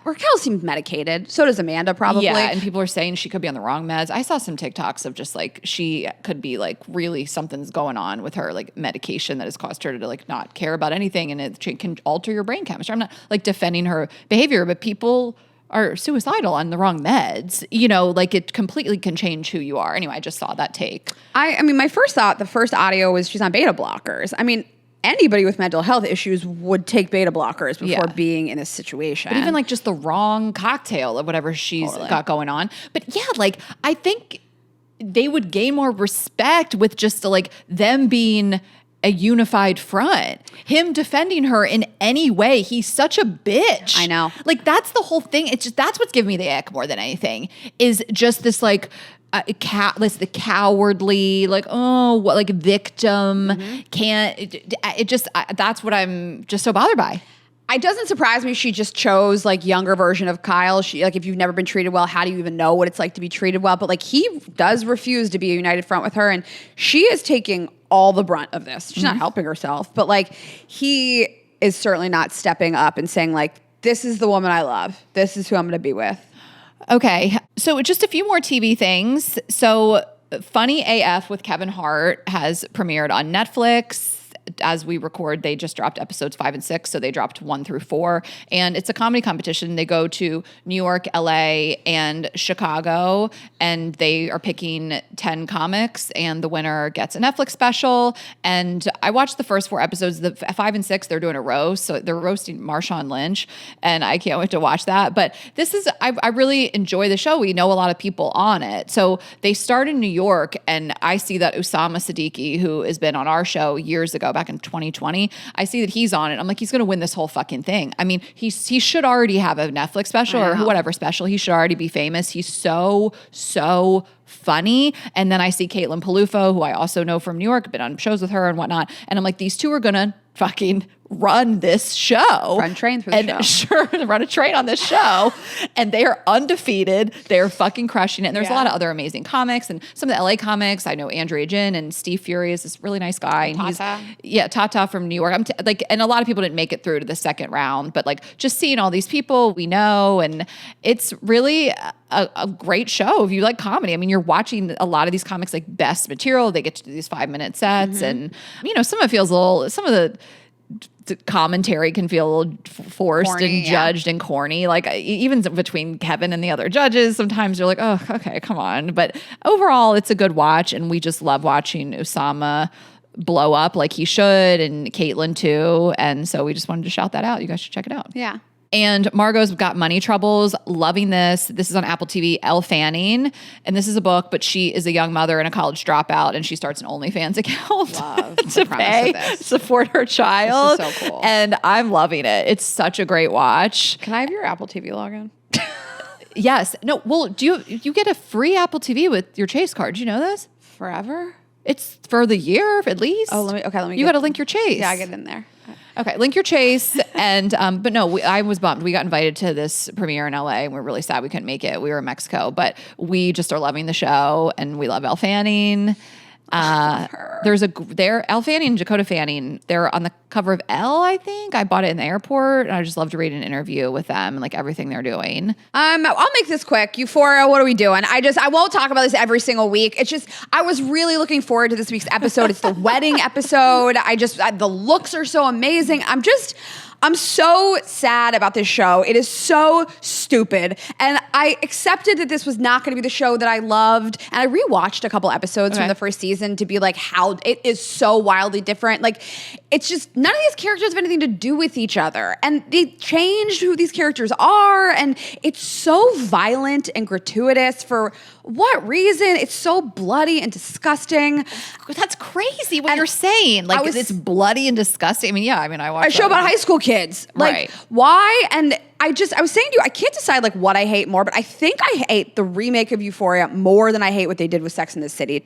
Raquel seemed medicated. So does Amanda probably. Yeah, and people are saying she could be on the wrong meds. I saw some TikToks of just like, she could be like, really something's going on with her, like medication that has caused her to like not care about anything, and it can alter your brain chemistry. I'm not like defending her behavior, but people are suicidal on the wrong meds. You know, like it completely can change who you are. Anyway, I just saw that take. I mean, my first thought, the first audio was she's on beta blockers. I mean, anybody with mental health issues would take beta blockers before being in this situation. But even like just the wrong cocktail of whatever she's got going on. But yeah, like I think they would gain more respect with just like them being a unified front. Him defending her in any way, he's such a bitch. I know. Like that's the whole thing. It's just, that's what's giving me the ick more than anything, is just this like, the cowardly, like, like victim that's what I'm just so bothered by. It doesn't surprise me she just chose like younger version of Kyle. She like, if you've never been treated well, how do you even know what it's like to be treated well? But like he does refuse to be a united front with her, and she is taking all the brunt of this. She's not helping herself, but like he is certainly not stepping up and saying like, this is the woman I love. This is who I'm going to be with. Okay, so just a few more TV things. So Funny AF with Kevin Hart has premiered on Netflix. As we record, they just dropped episodes 5 and 6, so they dropped 1 through 4. And it's a comedy competition. They go to New York, LA, and Chicago, and they are picking 10 comics, and the winner gets a Netflix special. And I watched the first 4 episodes. The 5 and 6, they're doing a roast, so they're roasting Marshawn Lynch, and I can't wait to watch that. But this is, I really enjoy the show. We know a lot of people on it. So they start in New York, and I see that Usama Siddiqui, who has been on our show years ago, back in 2020, I see that he's on it. I'm like, he's going to win this whole fucking thing. I mean, he should already have a Netflix special or whatever special. He should already be famous. He's so funny. And then I see Caitlin Palufo, who I also know from New York, been on shows with her and whatnot. And I'm like, these two are going to fucking run this show. Run train through the show. Sure, run a train on this show. And they are undefeated. They're fucking crushing it. And there's a lot of other amazing comics. And some of the LA comics, I know Andrea Jin and Steve Fury is this really nice guy. And Tata. Tata from New York. And a lot of people didn't make it through to the second round. But like just seeing all these people we know, and it's really a great show if you like comedy. I mean, you're watching a lot of these comics like best material. They get to do these 5-minute sets. And, you know, some of it feels some of the commentary can feel a little forced corny, and judged and corny. Like even between Kevin and the other judges, sometimes you're like, oh, okay, come on. But overall, it's a good watch. And we just love watching Usama blow up like he should, and Caitlin too. And so we just wanted to shout that out. You guys should check it out. Yeah. And Margo's got money troubles. Loving this. This is on Apple TV. Elle Fanning. And this is a book, but she is a young mother and a college dropout, and she starts an OnlyFans account to support her child. This is so cool. And I'm loving it. It's such a great watch. Can I have your Apple TV login? Yes. No, well, you get a free Apple TV with your Chase card. Do you know this? Forever? It's for the year at least. Oh, let me. You got to link your Chase. Yeah, I get in there. Okay, link your Chase. And but no, I was bummed. We got invited to this premiere in LA, and we're really sad we couldn't make it. We were in Mexico, but we just are loving the show, and we love Elle Fanning. Elle Fanning and Dakota Fanning, they're on the cover of Elle, I think. I bought it in the airport, and I just love to read an interview with them and like everything they're doing. I'll make this quick. Euphoria, what are we doing? I won't talk about this every single week. It's just, I was really looking forward to this week's episode. It's the wedding episode. The looks are so amazing. I'm so sad about this show. It is so stupid. And I accepted that this was not going to be the show that I loved. And I rewatched a couple episodes from the first season to be like, how it is so wildly different. Like, it's just, none of these characters have anything to do with each other. And they changed who these characters are. And it's so violent and gratuitous for what reason? It's so bloody and disgusting. That's crazy what you're saying. Like, it's bloody and disgusting. I watched a show about high school kids. Like, right. Why? And I was saying to you, I can't decide like what I hate more, but I think I hate the remake of Euphoria more than I hate what they did with Sex and the City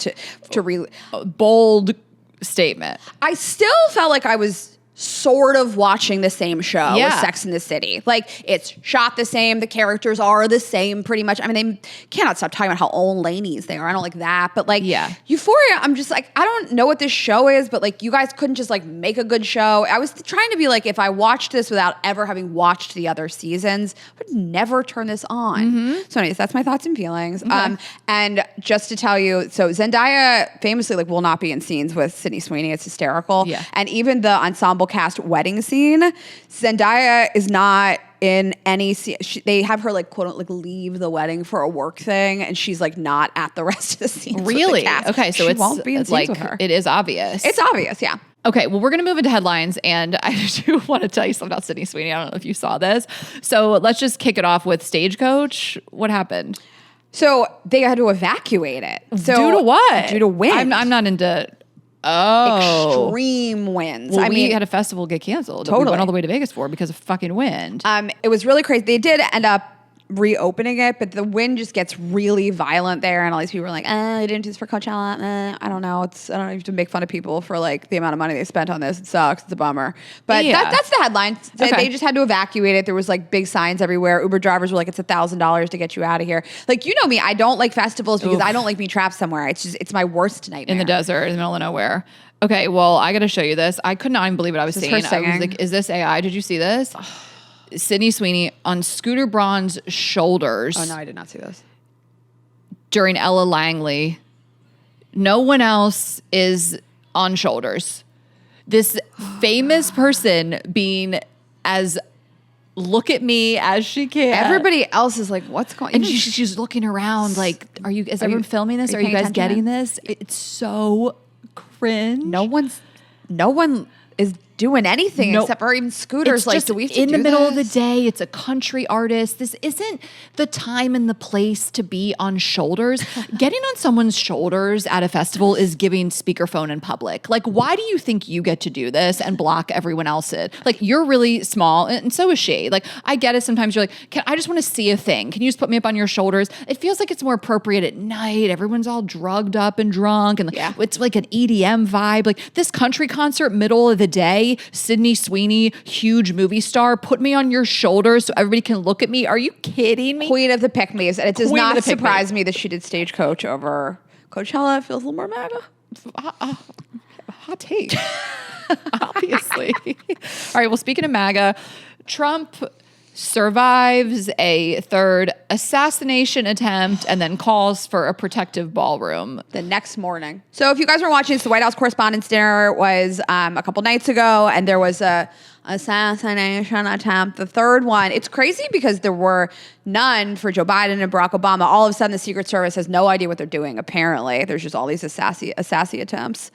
bold statement. I still felt like I was sort of watching the same show as Sex and the City. Like, it's shot the same. The characters are the same pretty much. I mean, they cannot stop talking about how old ladies they are. I don't like that. But like Euphoria, I'm just like, I don't know what this show is, but like, you guys couldn't just like make a good show. I was trying to be like, if I watched this without ever having watched the other seasons, I would never turn this on. Mm-hmm. So anyways, that's my thoughts and feelings. Okay. And just to tell you, so Zendaya famously like will not be in scenes with Sydney Sweeney. It's hysterical. Yeah. And even the ensemble cast wedding scene, Zendaya is not in any scene. They have her like quote unquote like leave the wedding for a work thing, and she's like not at the rest of the scenes. Really? With the cast. Okay, so she won't be in scenes with her. It is obvious. It's obvious, yeah. Okay, well, we're going to move into headlines, and I do want to tell you something about Sydney Sweeney. I don't know if you saw this. So let's just kick it off with Stagecoach. What happened? So they had to evacuate it. So due to what? Due to wind. I'm not into... extreme winds. Well, we had a festival get canceled. Totally. We went all the way to Vegas for because of fucking wind. It was really crazy. They did end up reopening it, but the wind just gets really violent there, and all these people are like, they didn't do this for Coachella. I don't know. I don't know if you have to make fun of people for like the amount of money they spent on this. It sucks. It's a bummer. But that's the headline. Okay. They just had to evacuate it. There was like big signs everywhere. Uber drivers were like, it's $1,000 to get you out of here. Like, you know me, I don't like festivals because I don't like being trapped somewhere. It's my worst nightmare. In the desert, in the middle of nowhere. Okay, well, I got to show you this. I could not even believe what I was seeing. I was like, is this AI? Did you see this? Sydney Sweeney on Scooter Braun's shoulders. Oh, no, I did not see this. During Ella Langley. No one else is on shoulders. This famous person being as look at me as she can. Everybody else is like, what's going on? And she's looking around like, is everyone filming this? Are you guys getting this? It's so cringe. No one is doing anything except for even scooters. It's just in the middle of the day. It's a country artist. This isn't the time and the place to be on shoulders. Getting on someone's shoulders at a festival is giving speakerphone in public. Like, why do you think you get to do this and block everyone else's? Like, you're really small, and so is she. Like, I get it. Sometimes you're like, I just want to see a thing. Can you just put me up on your shoulders? It feels like it's more appropriate at night. Everyone's all drugged up and drunk, and it's like an EDM vibe. Like this country concert, middle of the day. Sydney Sweeney, huge movie star, put me on your shoulders so everybody can look at me. Are you kidding me? Queen of the pick-me's. And it does not surprise me that she did Stagecoach over Coachella. It feels a little more MAGA. Hot take. Obviously. All right, well, speaking of MAGA, Trump survives a third assassination attempt and then calls for a protective ballroom the next morning. So if you guys were watching this, the White House Correspondents' dinner was a couple nights ago, and there was a assassination attempt, the third one. It's crazy because there were none for Joe Biden and Barack Obama. All of a sudden, the Secret Service has no idea what they're doing, apparently. There's just all these assassin attempts.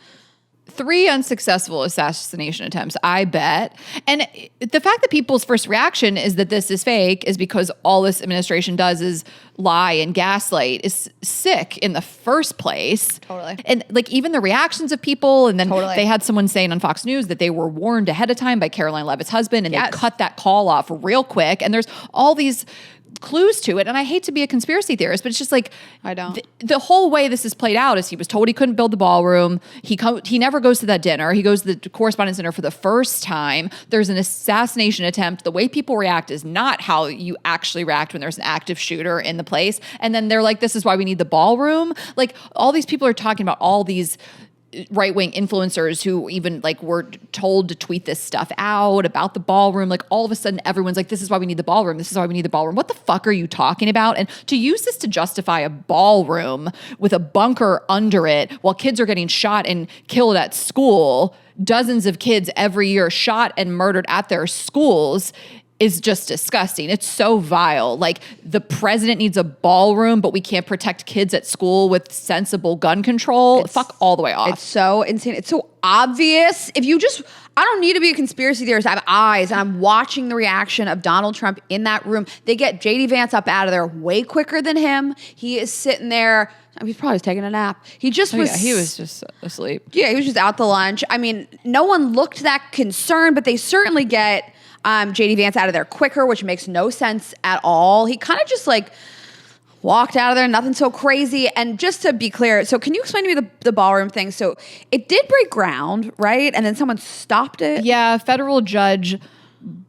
3 unsuccessful assassination attempts, I bet. And the fact that people's first reaction is that this is fake is because all this administration does is lie and gaslight is sick in the first place. Totally. And like even the reactions of people, and then they had someone saying on Fox News that they were warned ahead of time by Caroline Leavitt's husband, and they cut that call off real quick. And there's all these clues to it. And I hate to be a conspiracy theorist, but it's just like, I don't. The whole way this is played out is he was told he couldn't build the ballroom. He never goes to that dinner. He goes to the Correspondents' dinner for the first time. There's an assassination attempt. The way people react is not how you actually react when there's an active shooter in the place. And then they're like, this is why we need the ballroom. Like, all these people are talking about all these right-wing influencers who even like were told to tweet this stuff out about the ballroom. Like, all of a sudden everyone's like, this is why we need the ballroom. This is why we need the ballroom. What the fuck are you talking about? And to use this to justify a ballroom with a bunker under it while kids are getting shot and killed at school, dozens of kids every year shot and murdered at their schools, is just disgusting. It's so vile. Like, the president needs a ballroom, but we can't protect kids at school with sensible gun control. Fuck all the way off. It's so insane. It's so obvious. I don't need to be a conspiracy theorist. I have eyes, and I'm watching the reaction of Donald Trump in that room. They get JD Vance up out of there way quicker than him. He is sitting there. I mean, he's probably taking a nap. He just was. Yeah, he was just asleep. Yeah, he was just out to lunch. I mean, no one looked that concerned, but they certainly get JD Vance out of there quicker, which makes no sense at all. He kind of just like walked out of there, nothing so crazy. And just to be clear, so can you explain to me the ballroom thing? So it did break ground, right? And then someone stopped it? Yeah, a federal judge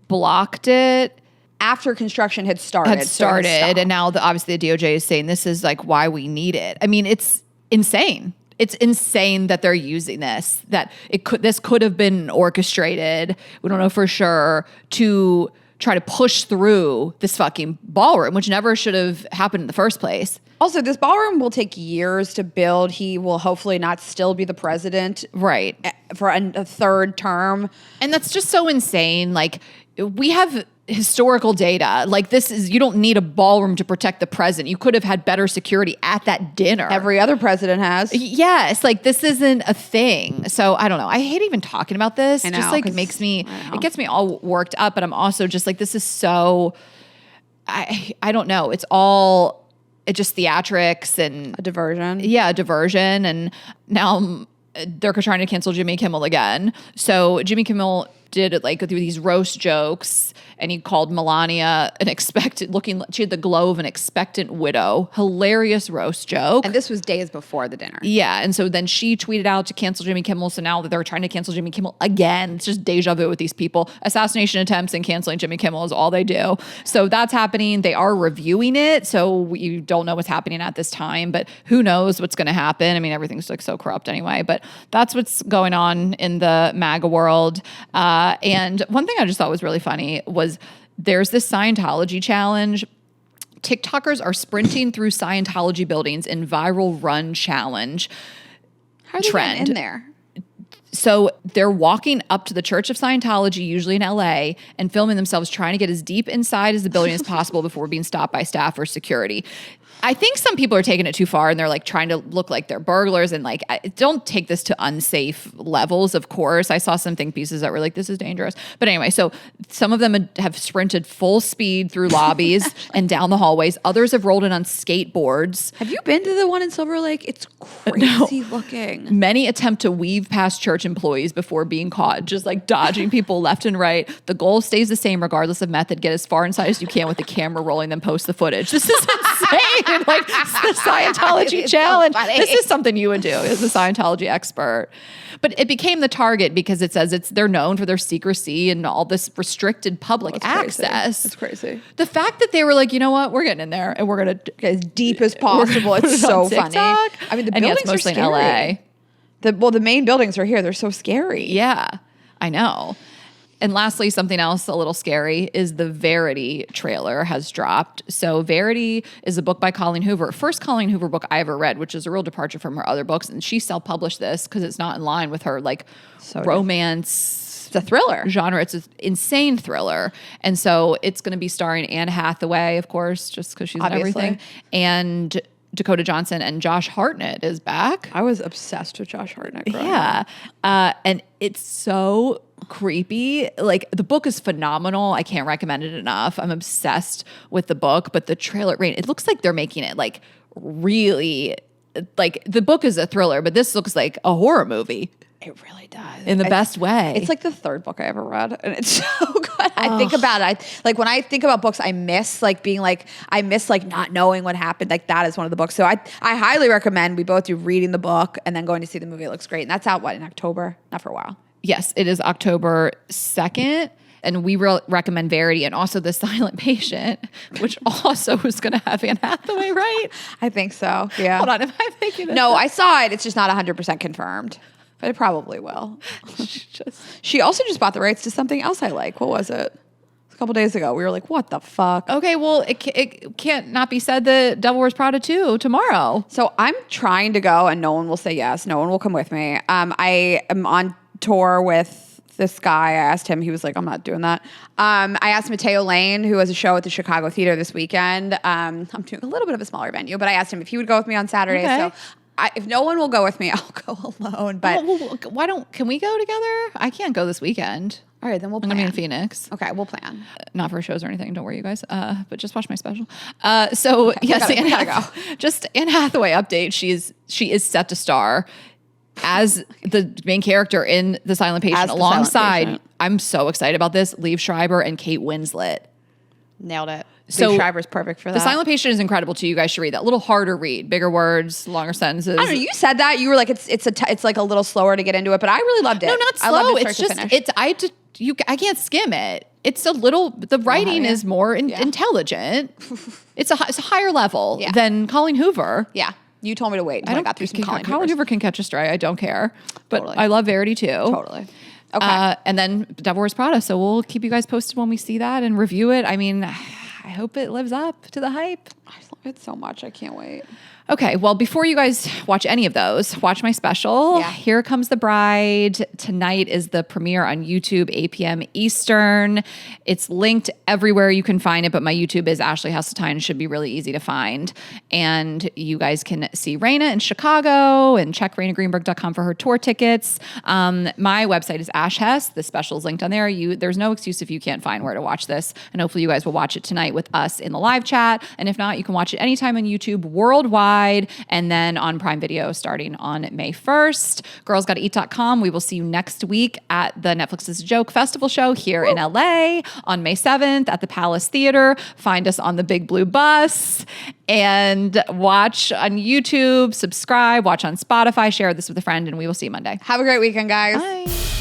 blocked it. After construction had started. And now obviously the DOJ is saying this is like why we need it. I mean, it's insane. It's insane that they're using this, that this could have been orchestrated, we don't know for sure, to try to push through this fucking ballroom, which never should have happened in the first place. Also, this ballroom will take years to build. He will hopefully not still be the president. Right. For a third term. And that's just so insane. Like, we have historical data. Like, you don't need a ballroom to protect the president. You could have had better security at that dinner. Every other president has. Yes. Like, this isn't a thing. So I don't know. I hate even talking about this. I know, just like it gets me all worked up, but I'm also just like, this is so, I don't know. It's just theatrics and a diversion. Yeah. A diversion. And now they're trying to cancel Jimmy Kimmel again. So Jimmy Kimmel did like these roast jokes, and he called Melania she had the glow of an expectant widow. Hilarious roast joke. And this was days before the dinner. Yeah. And so then she tweeted out to cancel Jimmy Kimmel. So now that they're trying to cancel Jimmy Kimmel again, it's just deja vu with these people. Assassination attempts and canceling Jimmy Kimmel is all they do. So that's happening. They are reviewing it. So we don't know what's happening at this time, but who knows what's going to happen. I mean, everything's like so corrupt anyway, but that's what's going on in the MAGA world. And one thing I just thought was really funny was there's this Scientology challenge. TikTokers are sprinting through Scientology buildings in viral run challenge. How are they getting in there? So they're walking up to the Church of Scientology, usually in LA, and filming themselves trying to get as deep inside as the building as possible before being stopped by staff or security. I think some people are taking it too far, and they're like trying to look like they're burglars, and like, don't take this to unsafe levels, of course. I saw some think pieces that were like, this is dangerous. But anyway, so some of them have sprinted full speed through lobbies and down the hallways. Others have rolled in on skateboards. Have you been to the one in Silver Lake? It's crazy looking. Many attempt to weave past church employees before being caught, just like dodging people left and right. The goal stays the same regardless of method. Get as far inside as you can with the camera rolling, then post the footage. This is insane. Like, the Scientology challenge. So this is something you would do as a Scientology expert. But it became the target because it says they're known for their secrecy and all this restricted public access. It's crazy. The fact that they were like, you know what, we're getting in there and we're going to get as deep as possible. It's so funny. I mean, the buildings are mostly scary. in LA. The main buildings are here. They're so scary. Yeah, I know. And lastly, something else a little scary is the Verity trailer has dropped. So Verity is a book by Colleen Hoover. First Colleen Hoover book I ever read, which is a real departure from her other books. And she self-published this because it's not in line with her like romance. It's a thriller genre. It's an insane thriller. And so it's going to be starring Anne Hathaway, of course, just because she's in everything. And Dakota Johnson, and Josh Hartnett is back. I was obsessed with Josh Hartnett. Yeah. And it's so creepy. Like, the book is phenomenal. I can't recommend it enough. I'm obsessed with the book, but the trailer, it looks like they're making it like really, like, the book is a thriller, but this looks like a horror movie. It really does. In the best way. It's like the third book I ever read, and it's so good. I think about it. Like when I think about books, I miss like not knowing what happened. Like that is one of the books. So I highly recommend we both do reading the book and then going to see the movie. It looks great. And that's out, in October? Not for a while. Yes, it is October 2nd. And we recommend Verity and also The Silent Patient, which also was going to have Anne Hathaway, right? I think so, yeah. Hold on, am I thinking this? No, I saw it. It's just not 100% confirmed. But it probably will. She also just bought the rights to something else I like. What was it? A couple days ago. We were like, what the fuck? Okay, well, it can't not be said that Devil Wears Prada 2 tomorrow. So I'm trying to go and no one will say yes. No one will come with me. I am on tour with this guy. I asked him. He was like, I'm not doing that. I asked Mateo Lane, who has a show at the Chicago Theater this weekend. I'm doing a little bit of a smaller venue, but I asked him if he would go with me on Saturday. Okay. So if no one will go with me, I'll go alone. But can we go together? I can't go this weekend. All right, then we'll plan. I'm going to be in Phoenix. Okay, we'll plan. Not for shows or anything. Don't worry, you guys. But just watch my special. So yes, we gotta go. Just Anne Hathaway update. She is set to star as the main character in The Silent Patient alongside. I'm so excited about this. Liev Schreiber and Kate Winslet. Nailed it. So Liev Schreiber's perfect for that. The Silent Patient is incredible too. You guys should read that. A little harder read, bigger words, longer sentences. I don't know. You said that you were like it's like a little slower to get into it, but I really loved it. No, not slow. I loved it it's just I can't skim it. It's a little. The writing is more intelligent. It's a higher level than Colleen Hoover. Yeah. You told me to wait until I got through some Colleen Hoover can catch a stray. I don't care. But Totally. I love Verity too. Totally. Okay. And then Devil Wears Prada. So we'll keep you guys posted when we see that and review it. I mean, I hope it lives up to the hype. I love it so much. I can't wait. Okay, well, before you guys watch any of those, watch my special. Yeah. Here Comes the Bride. Tonight is the premiere on YouTube, 8 p.m. Eastern. It's linked everywhere you can find it, but my YouTube is Ashley Hasseltine. It should be really easy to find. And you guys can see Raina in Chicago and check RainaGreenberg.com for her tour tickets. My website is Ash Hess. The special is linked on there. There's no excuse if you can't find where to watch this. And hopefully you guys will watch it tonight with us in the live chat. And if not, you can watch it anytime on YouTube worldwide. And then on Prime Video starting on May 1st. Girlsgottaeat.com. We will see you next week at the Netflix is a Joke Festival show here in LA on May 7th at the Palace Theater. Find us on the Big Blue Bus and watch on YouTube, subscribe, watch on Spotify, share this with a friend, and we will see you Monday. Have a great weekend, guys. Bye.